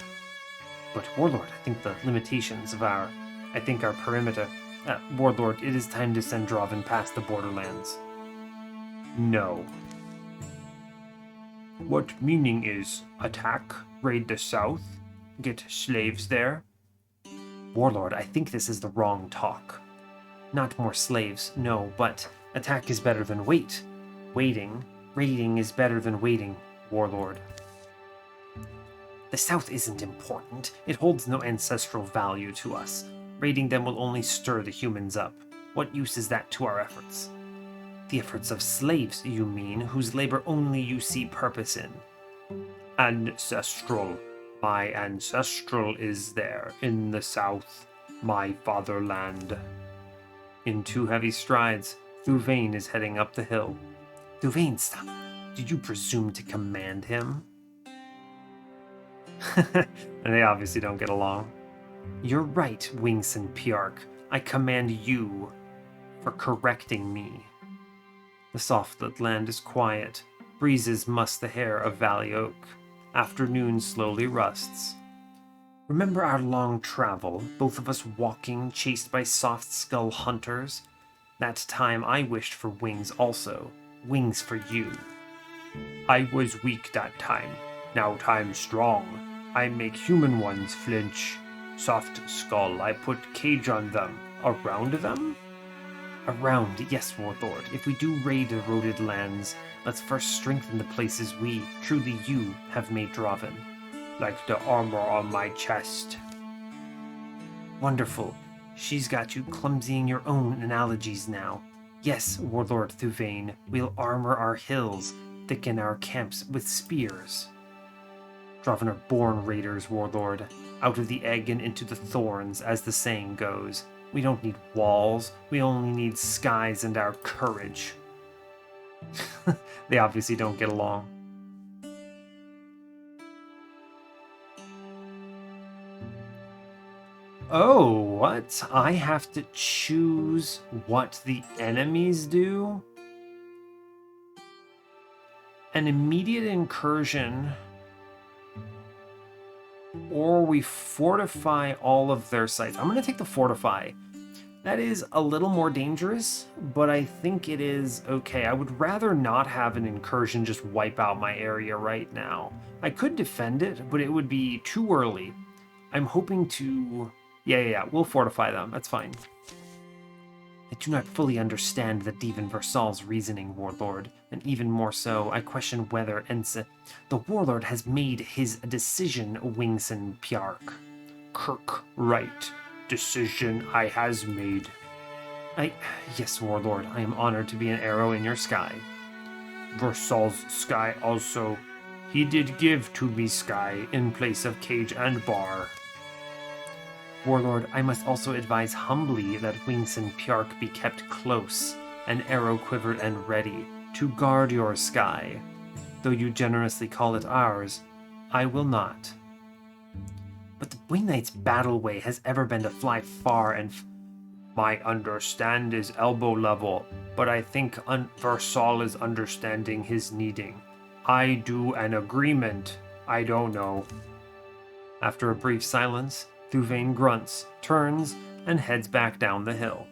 But warlord, I think the limitations of our perimeter... warlord, it is time to send Drauven past the borderlands. No. What meaning is attack, raid the south, get slaves there? Warlord, I think this is the wrong talk. Not more slaves, no, but attack is better than wait. Raiding is better than waiting, warlord. The south isn't important. It holds no ancestral value to us. Raiding them will only stir the humans up. What use is that to our efforts? The efforts of slaves, you mean, whose labor only you see purpose in. Ancestral. My ancestral is there, in the south. my fatherland. In 2 heavy strides, Drauven is heading up the hill. Drauven, stop! Did you presume to command him? And they obviously don't get along. You're right, Wings and Piark. I command you for correcting me. The soft-lit land is quiet. Breezes muss the hair of valley oak. Afternoon slowly rusts. Remember our long travel, both of us walking, chased by soft-skull hunters? That time I wished for wings also. Wings for you. I was weak that time. Now time's strong. I make human ones flinch. Soft skull, I put cage on them. Around them? Around, yes, Warlord. If we do raid eroded lands, let's first strengthen the places we, truly you, have made Drauven. Like the armor on my chest. Wonderful. She's got you clumsying your own analogies now. Yes, Warlord Drauven, we'll armor our hills, thicken our camps with spears. Drauven are born raiders, Warlord. Out of the egg and into the thorns, as the saying goes. We don't need walls, we only need skies and our courage. They obviously don't get along. Oh, what? I have to choose what the enemies do? An immediate incursion, or we fortify all of their sites. I'm going to take the fortify. That is a little more dangerous, but I think it is okay. I would rather not have an incursion just wipe out my area right now. I could defend it, but it would be too early. I'm hoping to... Yeah, we'll fortify them. That's fine. I do not fully understand the Dieven Versal's reasoning, Warlord, and even more so, I question whether the Warlord has made his decision, Wingson Piark. Kirk, right. Decision I has made. Yes, Warlord, I am honored to be an arrow in your sky. Versal's sky also. He did give to me sky in place of cage and bar. Warlord, I must also advise humbly that Wingson Piark be kept close, an arrow quivered and ready, to guard your sky. Though you generously call it ours, I will not. But the Wing Knight's battle way has ever been to fly far and... My understand is elbow level, but I think Versal is understanding his needing. I do an agreement. I don't know. After a brief silence, Drauven grunts, turns, and heads back down the hill.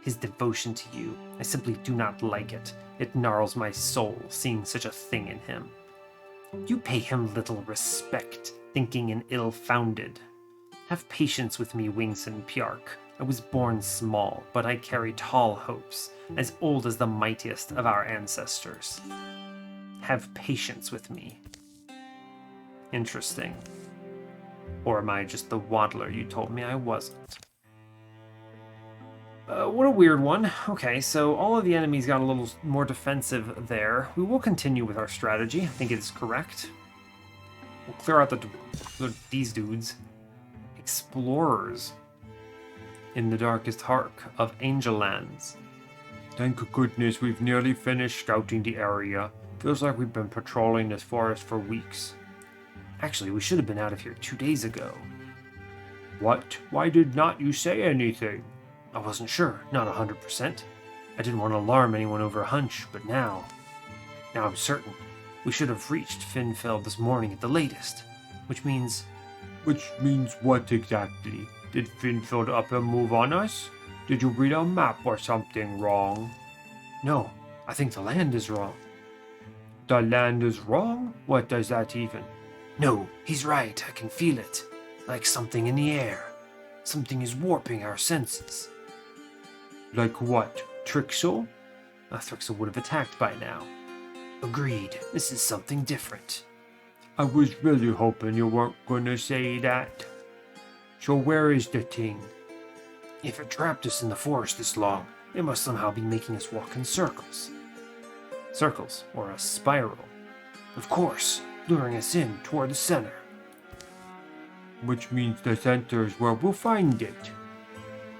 His devotion to you, I simply do not like it. It gnarls my soul, seeing such a thing in him. You pay him little respect, thinking an ill-founded. Have patience with me, Wingson Piark. I was born small, but I carry tall hopes, as old as the mightiest of our ancestors. Have patience with me. Interesting. Or am I just the waddler you told me I wasn't? What a weird one. Okay, so all of the enemies got a little more defensive there. We will continue with our strategy. I think it is correct. We'll clear out these dudes. Explorers. In the darkest heart of Angel Lands. Thank goodness we've nearly finished scouting the area. Feels like we've been patrolling this forest for weeks. Actually, we should have been out of here 2 days ago. What? Why did not you say anything? I wasn't sure, not 100%. I didn't want to alarm anyone over a hunch, but now I'm certain. We should have reached Finfeld this morning at the latest, which means... Which means what exactly? Did Finfeld up and move on us? Did you read a map or something wrong? No, I think the land is wrong. The land is wrong? What does that even... No, he's right. I can feel it. Like something in the air. Something is warping our senses. Like what? Trixel? Thrixel would have attacked by now. Agreed. This is something different. I was really hoping you weren't going to say that. So where is the thing? If it trapped us in the forest this long, it must somehow be making us walk in circles. Circles, or a spiral. Of course, luring us in toward the center. which means the center is where we'll find it.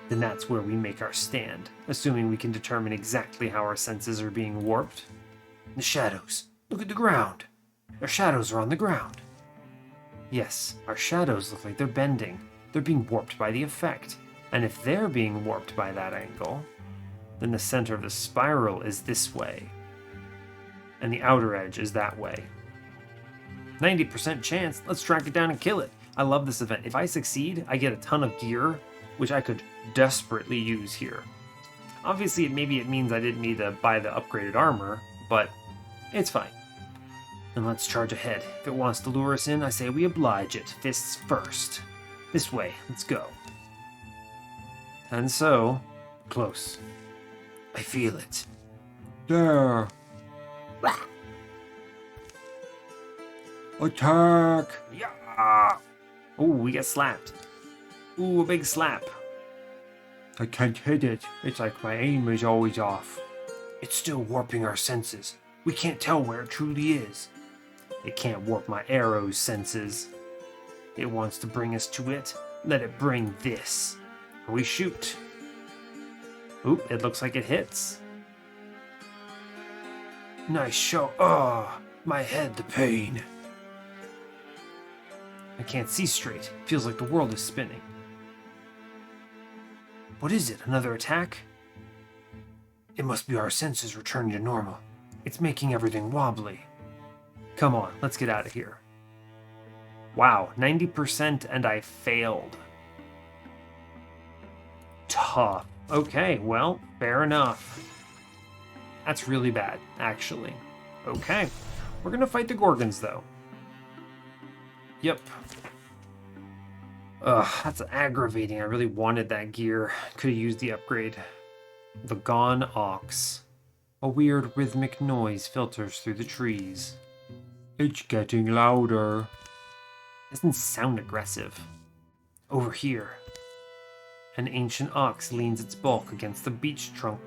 Then that's where we make our stand, assuming we can determine exactly how our senses are being warped. The shadows. Look at the ground. Our shadows are on the ground. Yes, our shadows look like they're bending. They're being warped by the effect. And if they're being warped by that angle, then the center of the spiral is this way. And the outer edge is that way. 90% chance. Let's track it down and kill it. I love this event. If I succeed, I get a ton of gear, which I could desperately use here. Obviously, maybe it means I didn't need to buy the upgraded armor, but it's fine. And let's charge ahead. If it wants to lure us in, I say we oblige it. Fists first. This way. Let's go. And so, close. I feel it. There. Attack! Yeah! Ooh, we get slapped. Ooh, a big slap. I can't hit it. It's like my aim is always off. It's still warping our senses. We can't tell where it truly is. It can't warp my arrow's senses. It wants to bring us to it. Let it bring this. We shoot. Oop, it looks like it hits. Nice shot. Oh, my head, the pain. I can't see straight. Feels like the world is spinning. What is it? Another attack? It must be our senses returning to normal. It's making everything wobbly. Come on, let's get out of here. Wow, 90% and I failed. Tough. Okay, well, fair enough. That's really bad, actually. Okay, we're gonna fight the Gorgons, though. Yep. Ugh, that's aggravating. I really wanted that gear. Could have used the upgrade. The Gone Ox. A weird rhythmic noise filters through the trees. It's getting louder. Doesn't sound aggressive. Over here. An ancient ox leans its bulk against the beech trunk.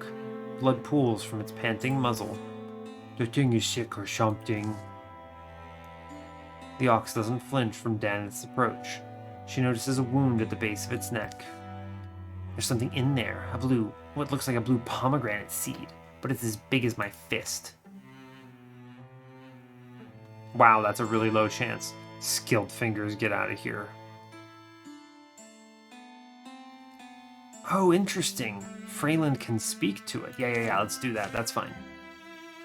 Blood pools from its panting muzzle. The thing is sick or something. The ox doesn't flinch from Daneth's approach. She notices a wound at the base of its neck. There's something in there, what looks like a blue pomegranate seed, but it's as big as my fist. Wow, that's a really low chance. Skilled fingers, get out of here. Oh, interesting. Freyland can speak to it. Yeah, let's do that. That's fine.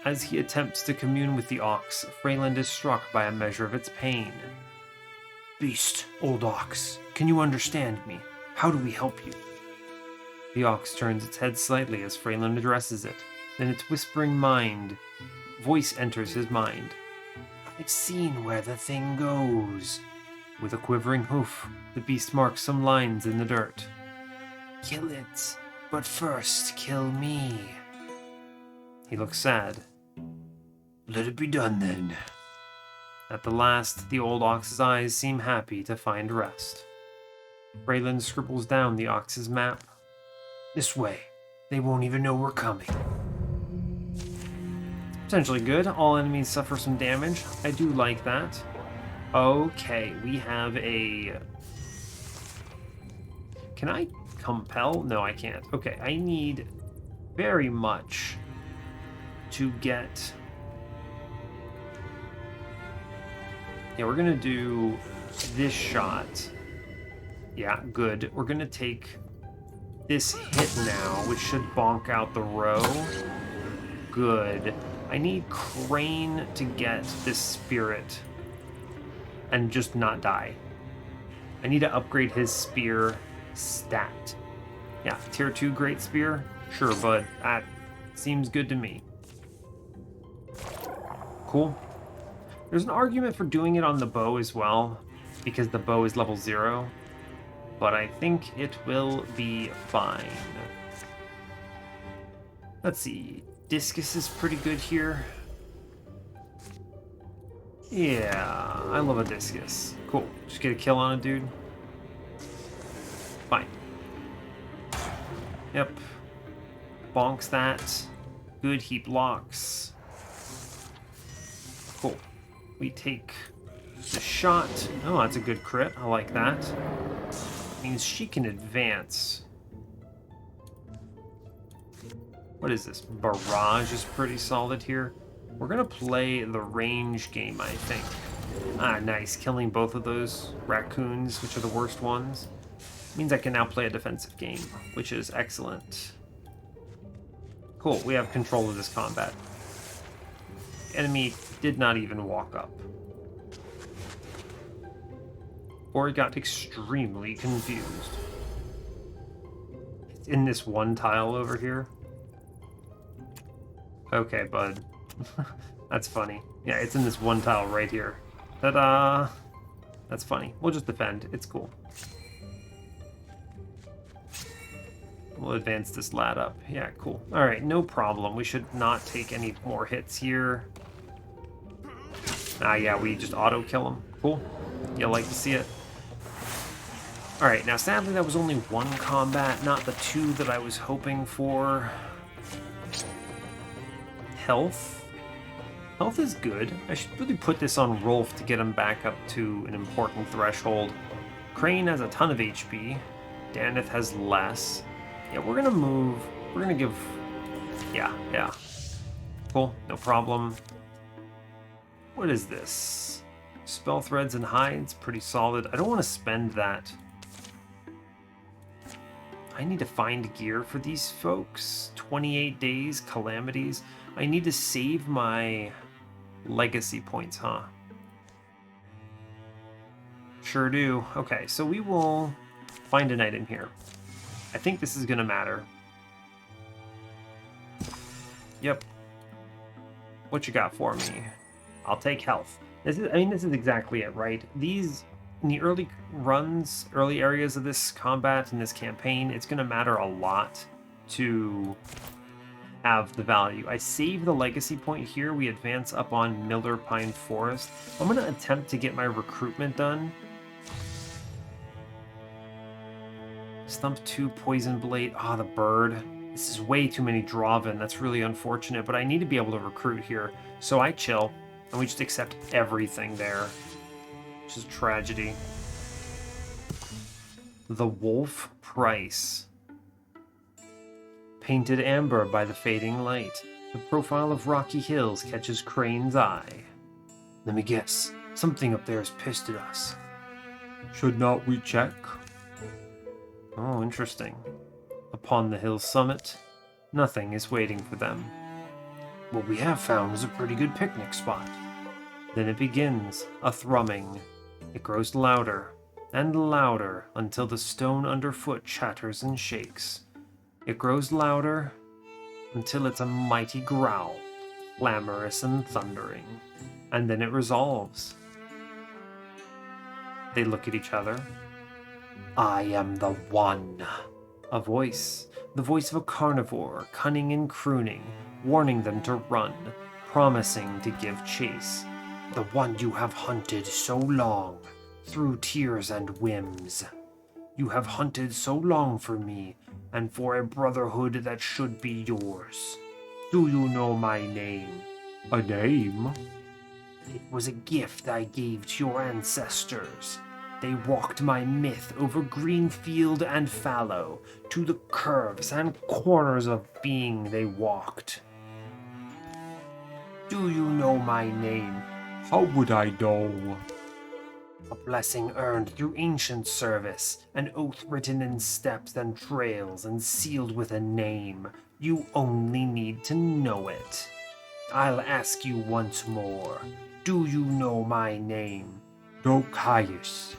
As he attempts to commune with the ox, Freyland is struck by a measure of its pain. Beast, old ox, can you understand me? How do we help you? The ox turns its head slightly as Freyland addresses it. Then its whispering voice enters his mind. I've seen where the thing goes. With a quivering hoof, the beast marks some lines in the dirt. Kill it, but first kill me. He looks sad. Let it be done then. At the last, the old ox's eyes seem happy to find rest. Freyland scribbles down the ox's map. This way. They won't even know we're coming. Potentially good. All enemies suffer some damage. I do like that. Okay, we have a... Can I compel? No, I can't. Okay, I need very much to get... Yeah, we're gonna do this shot. Yeah, good. We're gonna take this hit now, which should bonk out the row. Good. I need Crane to get this spirit and just not die. I need to upgrade his spear stat. Yeah, tier 2 great spear? Sure, bud. That seems good to me. Cool. There's an argument for doing it on the bow as well, because the bow is level 0, but I think it will be fine. Let's see. Discus is pretty good here. Yeah, I love a discus. Cool. Just get a kill on a dude. Fine. Yep. Bonks that. Good, he blocks. Cool. We take The shot. Oh, that's a good crit. I like that. Means she can advance. What is this? Barrage is pretty solid here. We're gonna play the range game, I think. Ah, nice. Killing both of those raccoons, which are the worst ones. Means I can now play a defensive game, which is excellent. Cool, we have control of this combat. The enemy did not even walk up. Or he got extremely confused. It's in this one tile over here. Okay, bud. That's funny. Yeah, it's in this one tile right here. Ta-da! That's funny. We'll just defend. It's cool. We'll advance this lad up. Yeah, cool. Alright, no problem. We should not take any more hits here. Ah, yeah, we just auto-kill him. Cool. You'll like to see it. Alright, now sadly that was only one combat, not the two that I was hoping for. Health. Health is good. I should really put this on Rolf to get him back up to an important threshold. Crane has a ton of HP. Daneth has less. Yeah, we're gonna move. We're gonna give... Yeah. Cool, no problem. What is this? Spell threads and hides, pretty solid. I don't want to spend that. I need to find gear for these folks. 28 days, calamities. I need to save my legacy points, huh? Sure do. Okay, so we will find an item here. I think this is gonna matter. Yep. What you got for me? I'll take health. This is exactly it, right? These, in the early runs, early areas of this combat, in this campaign, it's gonna matter a lot to have the value. I save the legacy point here. We advance up on Miller Pine Forest. I'm gonna attempt to get my recruitment done. Stump 2, Poison Blade. Ah, the bird. This is way too many Drauven. That's really unfortunate, but I need to be able to recruit here. So I chill, and we just accept everything there, which is a tragedy. The Wolf Price. Painted amber by the fading light. The profile of rocky hills catches Crane's eye. Let me guess. Something up there is pissed at us. Should not we check? Oh, interesting. Upon the hill's summit, nothing is waiting for them. What we have found is a pretty good picnic spot. Then it begins, a thrumming. It grows louder and louder until the stone underfoot chatters and shakes. It grows louder until it's a mighty growl, clamorous and thundering. And then it resolves. They look at each other. I am the one. A voice. The voice of a carnivore, cunning and crooning, warning them to run, promising to give chase. The one you have hunted so long, through tears and whims. You have hunted so long for me, and for a brotherhood that should be yours. Do you know my name? A name? It was a gift I gave to your ancestors. They walked my myth over green field and fallow, to the curves and corners of being they walked. Do you know my name? How would I know? A blessing earned through ancient service, an oath written in steps and trails and sealed with a name. You only need to know it. I'll ask you once more. Do you know my name? Dokias.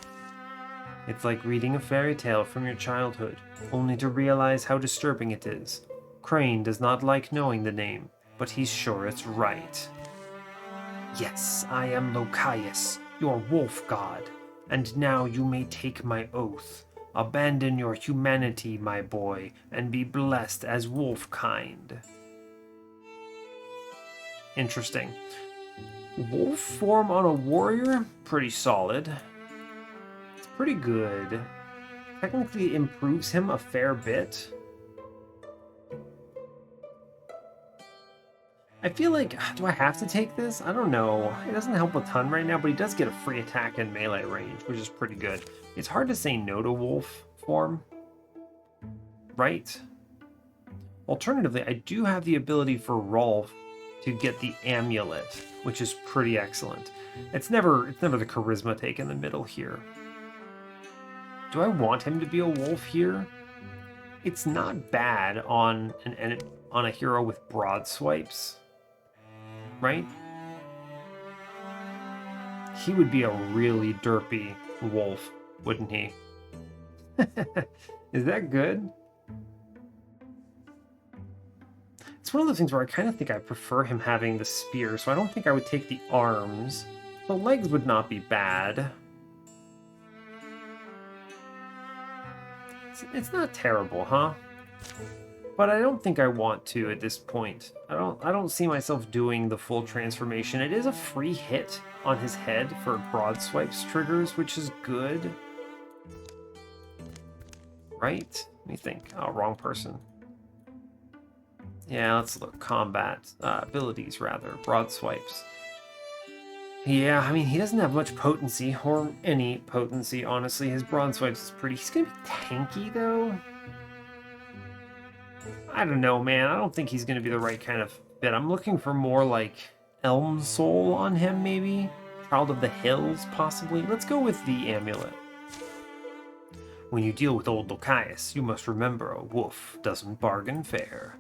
It's like reading a fairy tale from your childhood, only to realize how disturbing it is. Crane does not like knowing the name, but he's sure it's right. Yes, I am Lokias, your wolf god, and now you may take my oath. Abandon your humanity, my boy, and be blessed as wolf kind. Interesting. Wolf form on a warrior? Pretty solid. It's pretty good. Technically improves him a fair bit. I feel like, do I have to take this? I don't know. It doesn't help a ton right now, but he does get a free attack in melee range, which is pretty good. It's hard to say no to wolf form, right? Alternatively, I do have the ability for Rolf to get the amulet, which is pretty excellent. It's never the charisma take in the middle here. Do I want him to be a wolf here? It's not bad on on a hero with broad swipes, right? He would be a really derpy wolf, wouldn't he? Is that good? It's one of those things where I kind of think I prefer him having the spear, so I don't think I would take the arms. The legs would not be bad. It's not terrible, huh? But I don't think I want to at this point. I don't see myself doing the full transformation. It is a free hit on his head for broad swipes triggers, which is good. Right? Let me think. Oh, wrong person. Yeah, let's look. Combat abilities, rather. Broad swipes. Yeah, I mean, he doesn't have much potency, or any potency, honestly. His broad swipes is pretty... He's gonna be tanky, though. I don't know, man. I don't think he's gonna be the right kind of fit. I'm looking for more, like, Elm Soul on him, maybe? Child of the Hills, possibly? Let's go with the amulet. When you deal with old Lokias, you must remember a wolf doesn't bargain fair.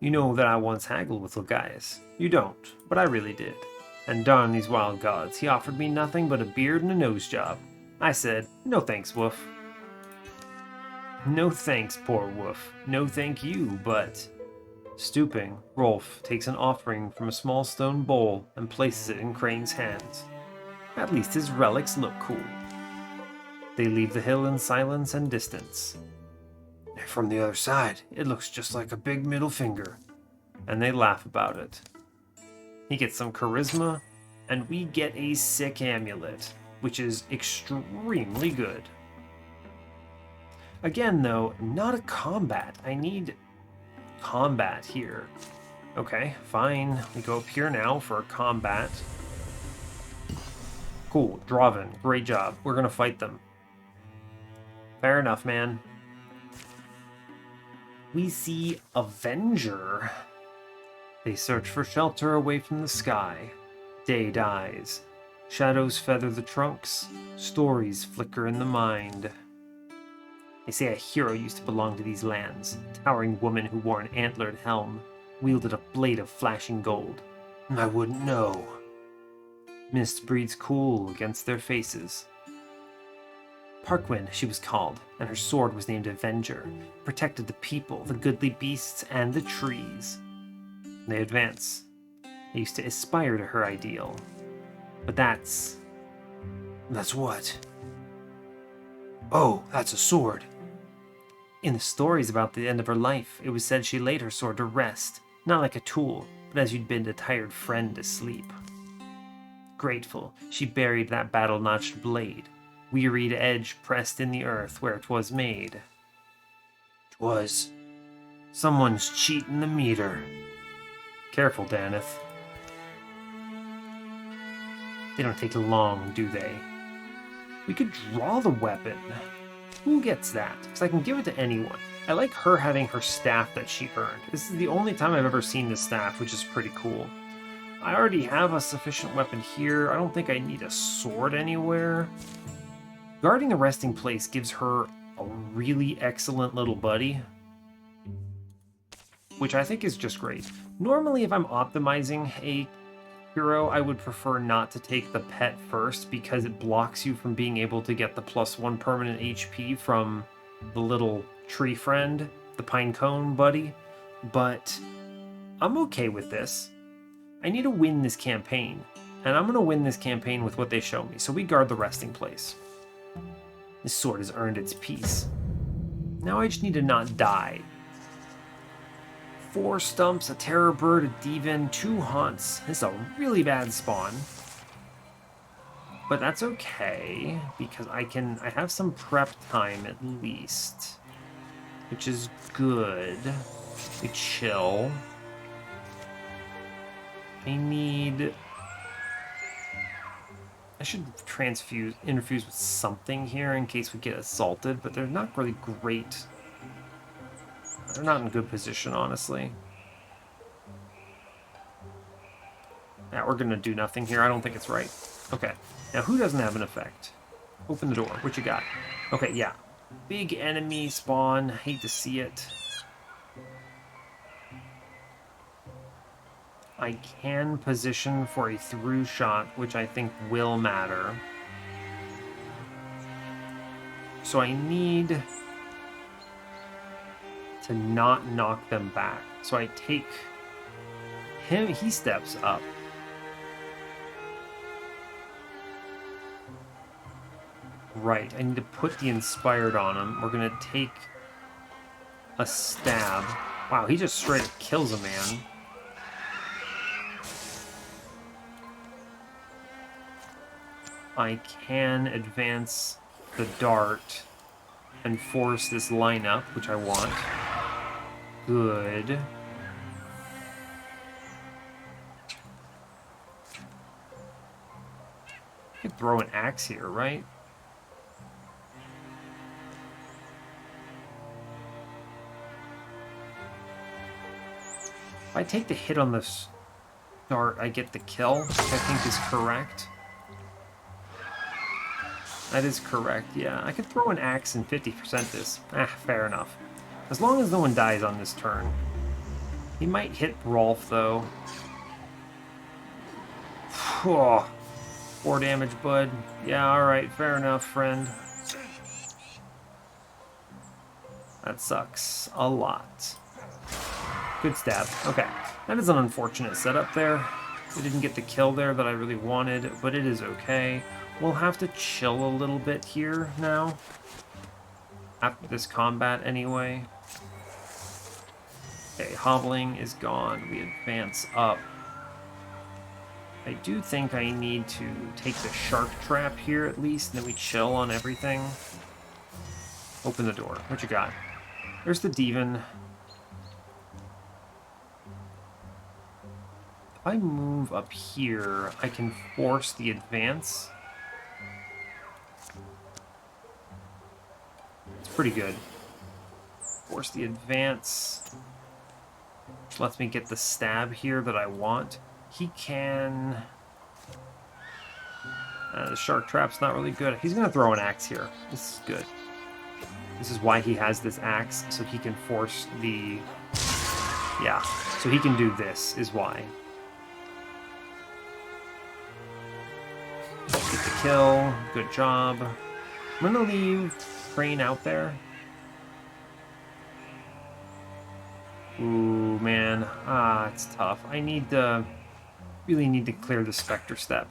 You know that I once haggled with Lokias. You don't, but I really did. And darn these wild gods, he offered me nothing but a beard and a nose job. I said, no thanks, Wolf. No thanks, poor Wolf. No thank you, but... Stooping, Rolf takes an offering from a small stone bowl and places it in Crane's hands. At least his relics look cool. They leave the hill in silence and distance. From the other side, it looks just like a big middle finger. And they laugh about it. He gets some charisma, and we get a sick amulet, which is extremely good. Again, though, not a combat. I need combat here. Okay, fine. We go up here now for a combat. Cool, Drauven, great job. We're gonna fight them. Fair enough, man. We see Avenger. They search for shelter away from the sky. Day dies. Shadows feather the trunks. Stories flicker in the mind. They say a hero used to belong to these lands. A towering woman who wore an antlered helm, wielded a blade of flashing gold. I wouldn't know. Mist breathes cool against their faces. Parkwind, she was called, and her sword was named Avenger. Protected the people, the goodly beasts, and the trees. They advance. They used to aspire to her ideal. But that's what? Oh, that's a sword. In the stories about the end of her life, it was said she laid her sword to rest, not like a tool, but as you'd bid a tired friend to sleep. Grateful, she buried that battle-notched blade, wearied edge pressed in the earth where 'twas made. 'Twas. Someone's cheating the meter. Careful, Daneth. They don't take long, do they? We could draw the weapon. Who gets that? Because I can give it to anyone. I like her having her staff that she earned. This is the only time I've ever seen this staff, which is pretty cool. I already have a sufficient weapon here. I don't think I need a sword anywhere. Guarding a resting place gives her a really excellent little buddy, which I think is just great. Normally, if I'm optimizing a hero, I would prefer not to take the pet first because it blocks you from being able to get the +1 permanent HP from the little tree friend, the pinecone buddy, but I'm okay with this. I need to win this campaign, and I'm going to win this campaign with what they show me, so we guard the resting place. This sword has earned its peace. Now I just need to not die. 4 stumps, a terror bird, a Drauven, 2 haunts. This is a really bad spawn. But that's okay, because I have some prep time at least. Which is good. We chill. I need... I should interfuse with something here in case we get assaulted, but they're not really great. They're not in good position, honestly. Yeah, we're gonna do nothing here. I don't think it's right. Okay. Now, who doesn't have an effect? Open the door. What you got? Okay, yeah. Big enemy spawn. Hate to see it. I can position for a through shot, which I think will matter. So I need to not knock them back. So I take him, he steps up. Right, I need to put the inspired on him. We're gonna take a stab. Wow, he just straight up kills a man. I can advance the dart and force this lineup, which I want. Good. I could throw an axe here, right? If I take the hit on this dart, I get the kill, which I think is correct. That is correct, yeah. I could throw an axe and 50% this. Fair enough. As long as no one dies on this turn. He might hit Rolf, though. 4 damage, bud. Yeah, alright, fair enough, friend. That sucks a lot. Good stab. Okay. That is an unfortunate setup there. We didn't get the kill there that I really wanted, but it is okay. We'll have to chill a little bit here now. After this combat, anyway. Okay, hobbling is gone. We advance up. I do think I need to take the shark trap here at least, and then we chill on everything. Open the door. What you got? There's the Drauven. If I move up here, I can force the advance. It's pretty good. Force the advance. Which lets me get the stab here that I want. He can... the shark trap's not really good. He's going to throw an axe here. This is good. This is why he has this axe, so he can force the... Yeah, so he can do this, is why. Get the kill. Good job. I'm going to leave Crane out there. Ooh, man. It's tough. I need to... Really need to clear the Spectre step.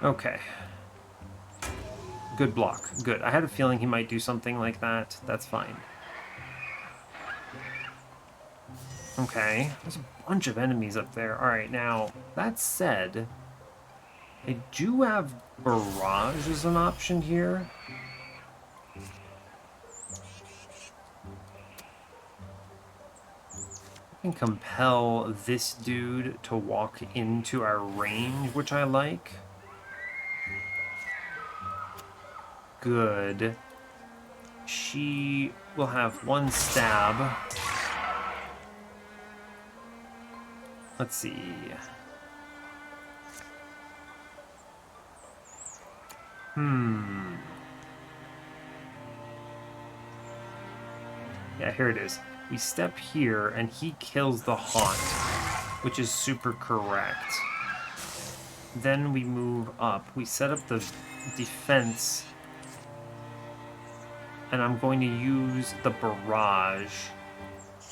Okay. Good block. Good. I had a feeling he might do something like that. That's fine. Okay. There's a bunch of enemies up there. Alright, now, that said, I do have Barrage as an option here. I can compel this dude to walk into our range, which I like. Good. She will have one stab. Let's see. Yeah, here it is. We step here, and he kills the Haunt, which is super correct. Then we move up. We set up the defense, and I'm going to use the Barrage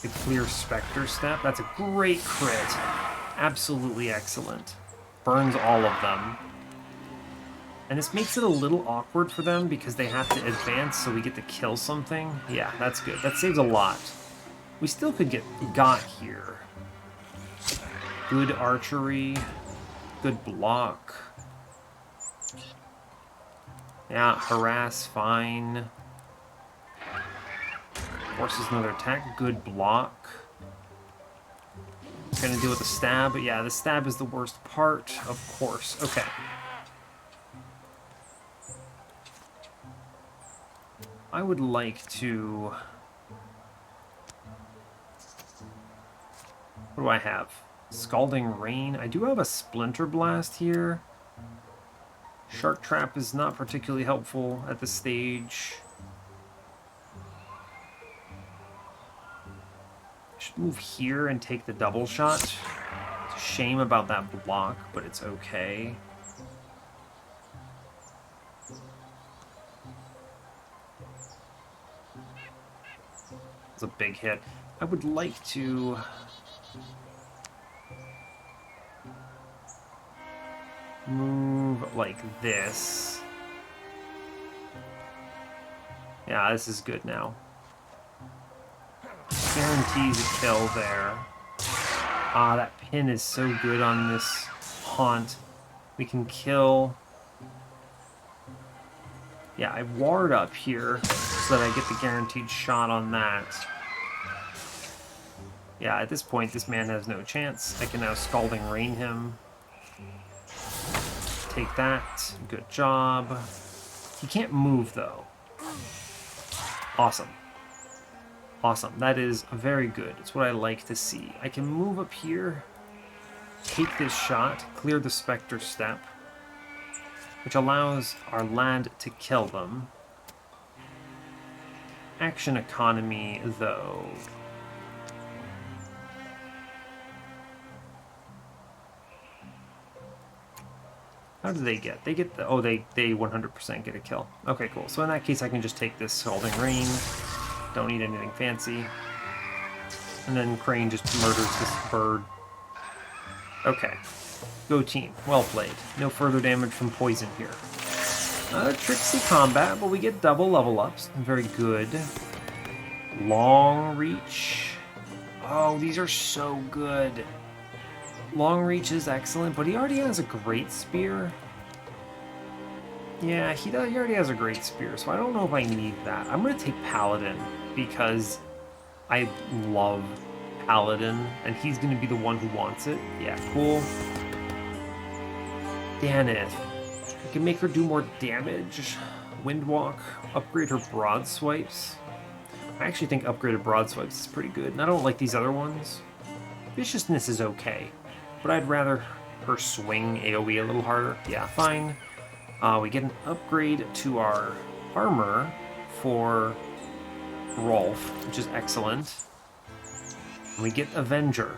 to clear Spectre step. That's a great crit. Absolutely excellent. Burns all of them. And this makes it a little awkward for them because they have to advance so we get to kill something. Yeah, that's good. That saves a lot. We still could get got here. Good archery. Good block. Yeah, harass, fine. Forces another attack. Good block. Trying to deal with the stab, but yeah, the stab is the worst part, of course. Okay. I would like to... What do I have? Scalding Rain. I do have a Splinter Blast here. Shark Trap is not particularly helpful at this stage. I should move here and take the double shot. It's a shame about that block, but it's okay. It's a big hit. I would like to... move like this. Yeah, this is good now. Guarantees a kill there. Ah, that pin is so good on this haunt. We can kill... Yeah, I ward up here so that I get the guaranteed shot on that. Yeah, at this point, this man has no chance. I can now Scalding Rain him. Take that. Good job. He can't move, though. Awesome. Awesome. That is very good. It's what I like to see. I can move up here, take this shot, clear the Spectre step, which allows our lad to kill them. Action economy, though. How do they get? They get the... Oh, they 100% get a kill. Okay, cool. So in that case, I can just take this Scalding Rain. Don't need anything fancy. And then Crane just murders this bird. Okay. Go team. Well played. No further damage from poison here. Tricksy combat, but we get double level ups. Very good. Long reach. Oh, these are so good. Long reach is excellent, but he already has a great spear. Yeah, he already has a great spear, so I don't know if I need that. I'm going to take Paladin, because I love Paladin, and he's going to be the one who wants it. Yeah, cool. Daneth. I can make her do more damage. Windwalk. Upgrade her broad swipes. I actually think upgraded broad swipes is pretty good, and I don't like these other ones. Viciousness is okay, but I'd rather her swing AoE a little harder. Yeah, fine. We get an upgrade to our armor for Rolf, which is excellent. And we get Avenger.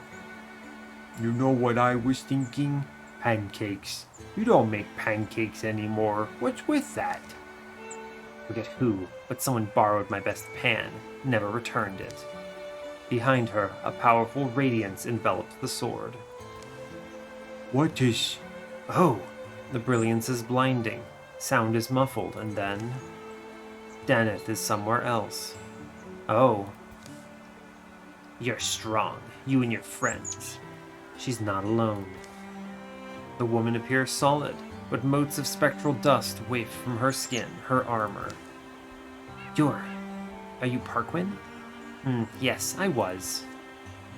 You know what I was thinking? Pancakes. You don't make pancakes anymore. What's with that? Forget who, but someone borrowed my best pan, never returned it. Behind her, a powerful radiance enveloped the sword. What is... Oh! The brilliance is blinding. Sound is muffled, and then... Daneth is somewhere else. Oh. You're strong, you and your friends. She's not alone. The woman appears solid, but motes of spectral dust waft from her skin, her armor. Are you Parkwin? Yes, I was.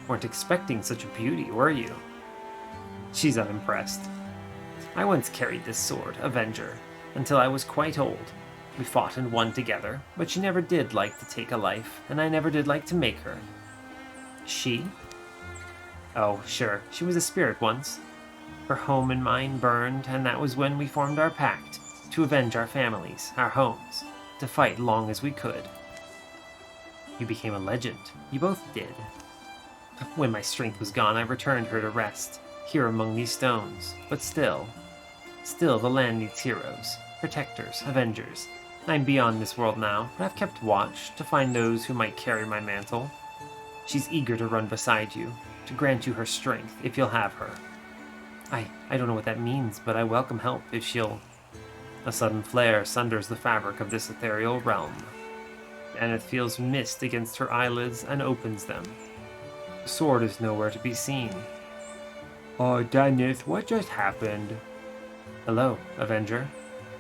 Weren't expecting such a beauty, were you? She's unimpressed. I once carried this sword, Avenger, until I was quite old. We fought and won together, but she never did like to take a life, and I never did like to make her. She? Oh, sure, she was a spirit once. Her home and mine burned, and that was when we formed our pact, to avenge our families, our homes, to fight long as we could. You became a legend. You both did. When my strength was gone, I returned her to rest, here among these stones, but still the land needs heroes, protectors, avengers. I'm beyond this world now, but I've kept watch to find those who might carry my mantle. She's eager to run beside you, to grant you her strength, if you'll have her. I don't know what that means, but I welcome help if she'll... A sudden flare sunders the fabric of this ethereal realm. Daneth feels mist against her eyelids and opens them. The sword is nowhere to be seen. Daneth, what just happened? Hello, Avenger.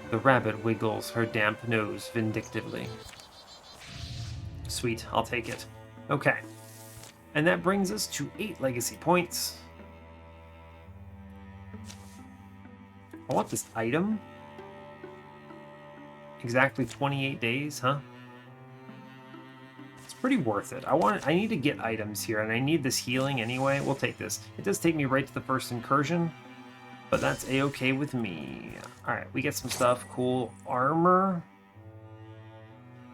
The rabbit wiggles her damp nose vindictively. Sweet, I'll take it. Okay. And that brings us to 8 legacy points. I want this item. Exactly 28 days, huh? It's pretty worth it. I need to get items here, and I need this healing anyway. We'll take this. It does take me right to the first incursion, but that's a-okay with me. Alright, we get some stuff. Cool. Armor.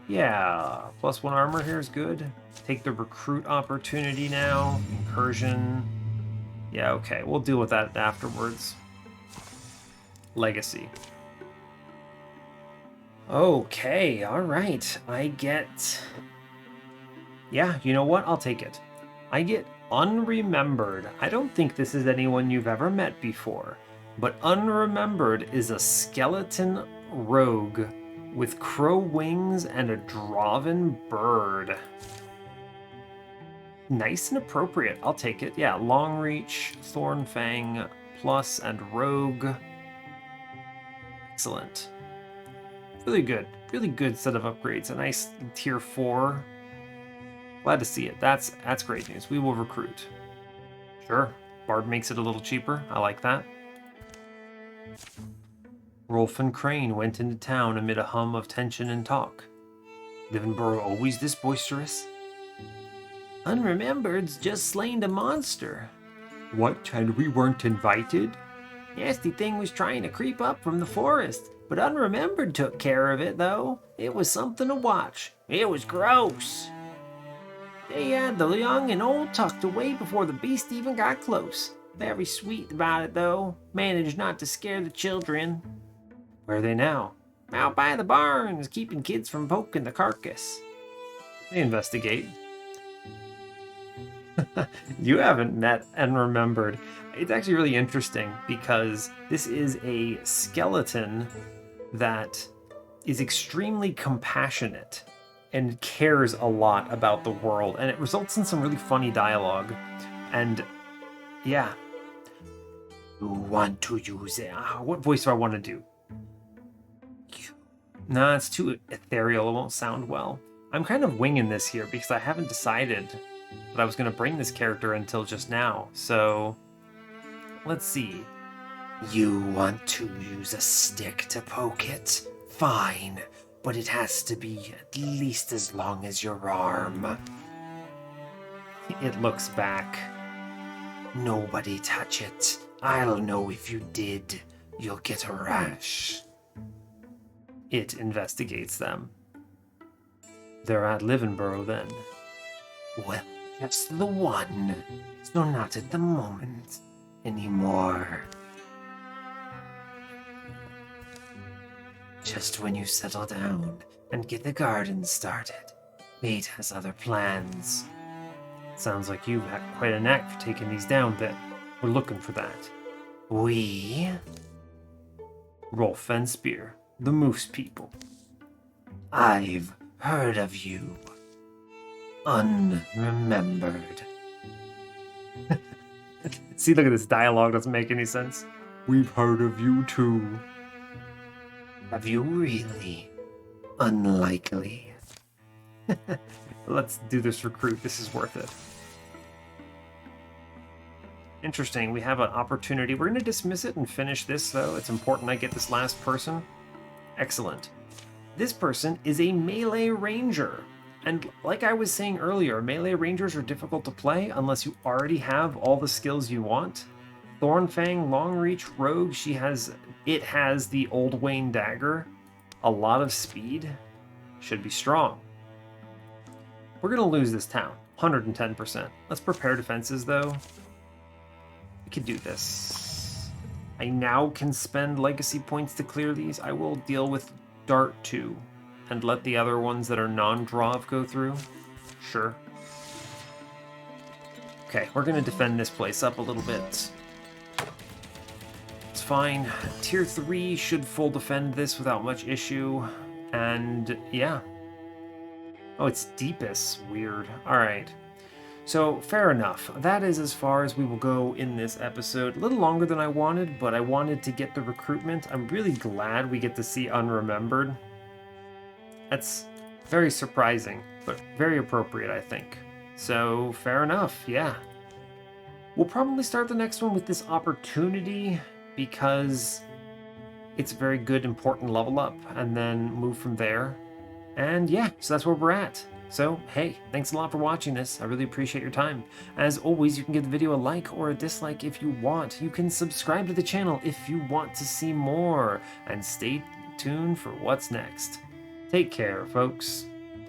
Yeah, +1 armor here is good. Take the recruit opportunity now. Incursion. Yeah, okay. We'll deal with that afterwards. Legacy. Okay, alright. I get... Yeah, you know what? I'll take it. I get Unremembered. I don't think this is anyone you've ever met before, but Unremembered is a skeleton rogue with crow wings and a Drauven bird. Nice and appropriate. I'll take it. Yeah, long reach, Thornfang plus, and rogue. Excellent. Really good. Really good set of upgrades. A nice tier 4. Glad to see it. That's great news. We will recruit. Sure. Bard makes it a little cheaper. I like that. Rolf and Crane went into town amid a hum of tension and talk. Livenborough always this boisterous? Unremembered's just slain a monster. What, and we weren't invited? Nasty thing was trying to creep up from the forest, but Unremembered took care of it, though. It was something to watch. It was gross. They had the young and old tucked away before the beast even got close. Very sweet about it, though. Managed not to scare the children. Where are they now? Out by the barns, keeping kids from poking the carcass. They investigate. You haven't met Unremembered. It's actually really interesting because this is a skeleton that is extremely compassionate and cares a lot about the world, and it results in some really funny dialogue. And yeah. You want to use it? What voice do I want to do? Nah, it's too ethereal. It won't sound well. I'm kind of winging this here because I haven't decided that I was going to bring this character until just now. So, let's see. You want to use a stick to poke it? Fine, but it has to be at least as long as your arm. It looks back. Nobody touch it. I'll know if you did. You'll get a rash. It investigates them. They're at Livenborough then. Well, just the one. So not at the moment anymore. Just when you settle down and get the garden started. Fate has other plans. Sounds like you have quite a knack for taking these down then. We're looking for that. We? Rolf and Spear, the Moose people. I've heard of you. Unremembered. See, look at this dialogue, doesn't make any sense. We've heard of you too. Have you really? Unlikely. Let's do this recruit. This is worth it. Interesting. We have an opportunity. We're going to dismiss it and finish this, though. It's important I get this last person. Excellent. This person is a melee ranger. And like I was saying earlier, melee rangers are difficult to play unless you already have all the skills you want. Thornfang, long reach, rogue. It has the Old Wayne dagger. A lot of speed. Should be strong. We're going to lose this town. 110%. Let's prepare defenses, though. We could do this. I now can spend legacy points to clear these. I will deal with Dart 2 and let the other ones that are non-Drauv go through. Sure. Okay, we're going to defend this place up a little bit. It's fine. Tier 3 should full defend this without much issue. And yeah. Oh, it's deepest. Weird. Alright. So, fair enough. That is as far as we will go in this episode. A little longer than I wanted, but I wanted to get the recruitment. I'm really glad we get to see Unremembered. That's very surprising, but very appropriate, I think. So, fair enough, yeah. We'll probably start the next one with this opportunity, because it's a very good, important level up, and then move from there. And yeah, so that's where we're at. So, hey, thanks a lot for watching this. I really appreciate your time. As always, you can give the video a like or a dislike if you want. You can subscribe to the channel if you want to see more. And stay tuned for what's next. Take care, folks.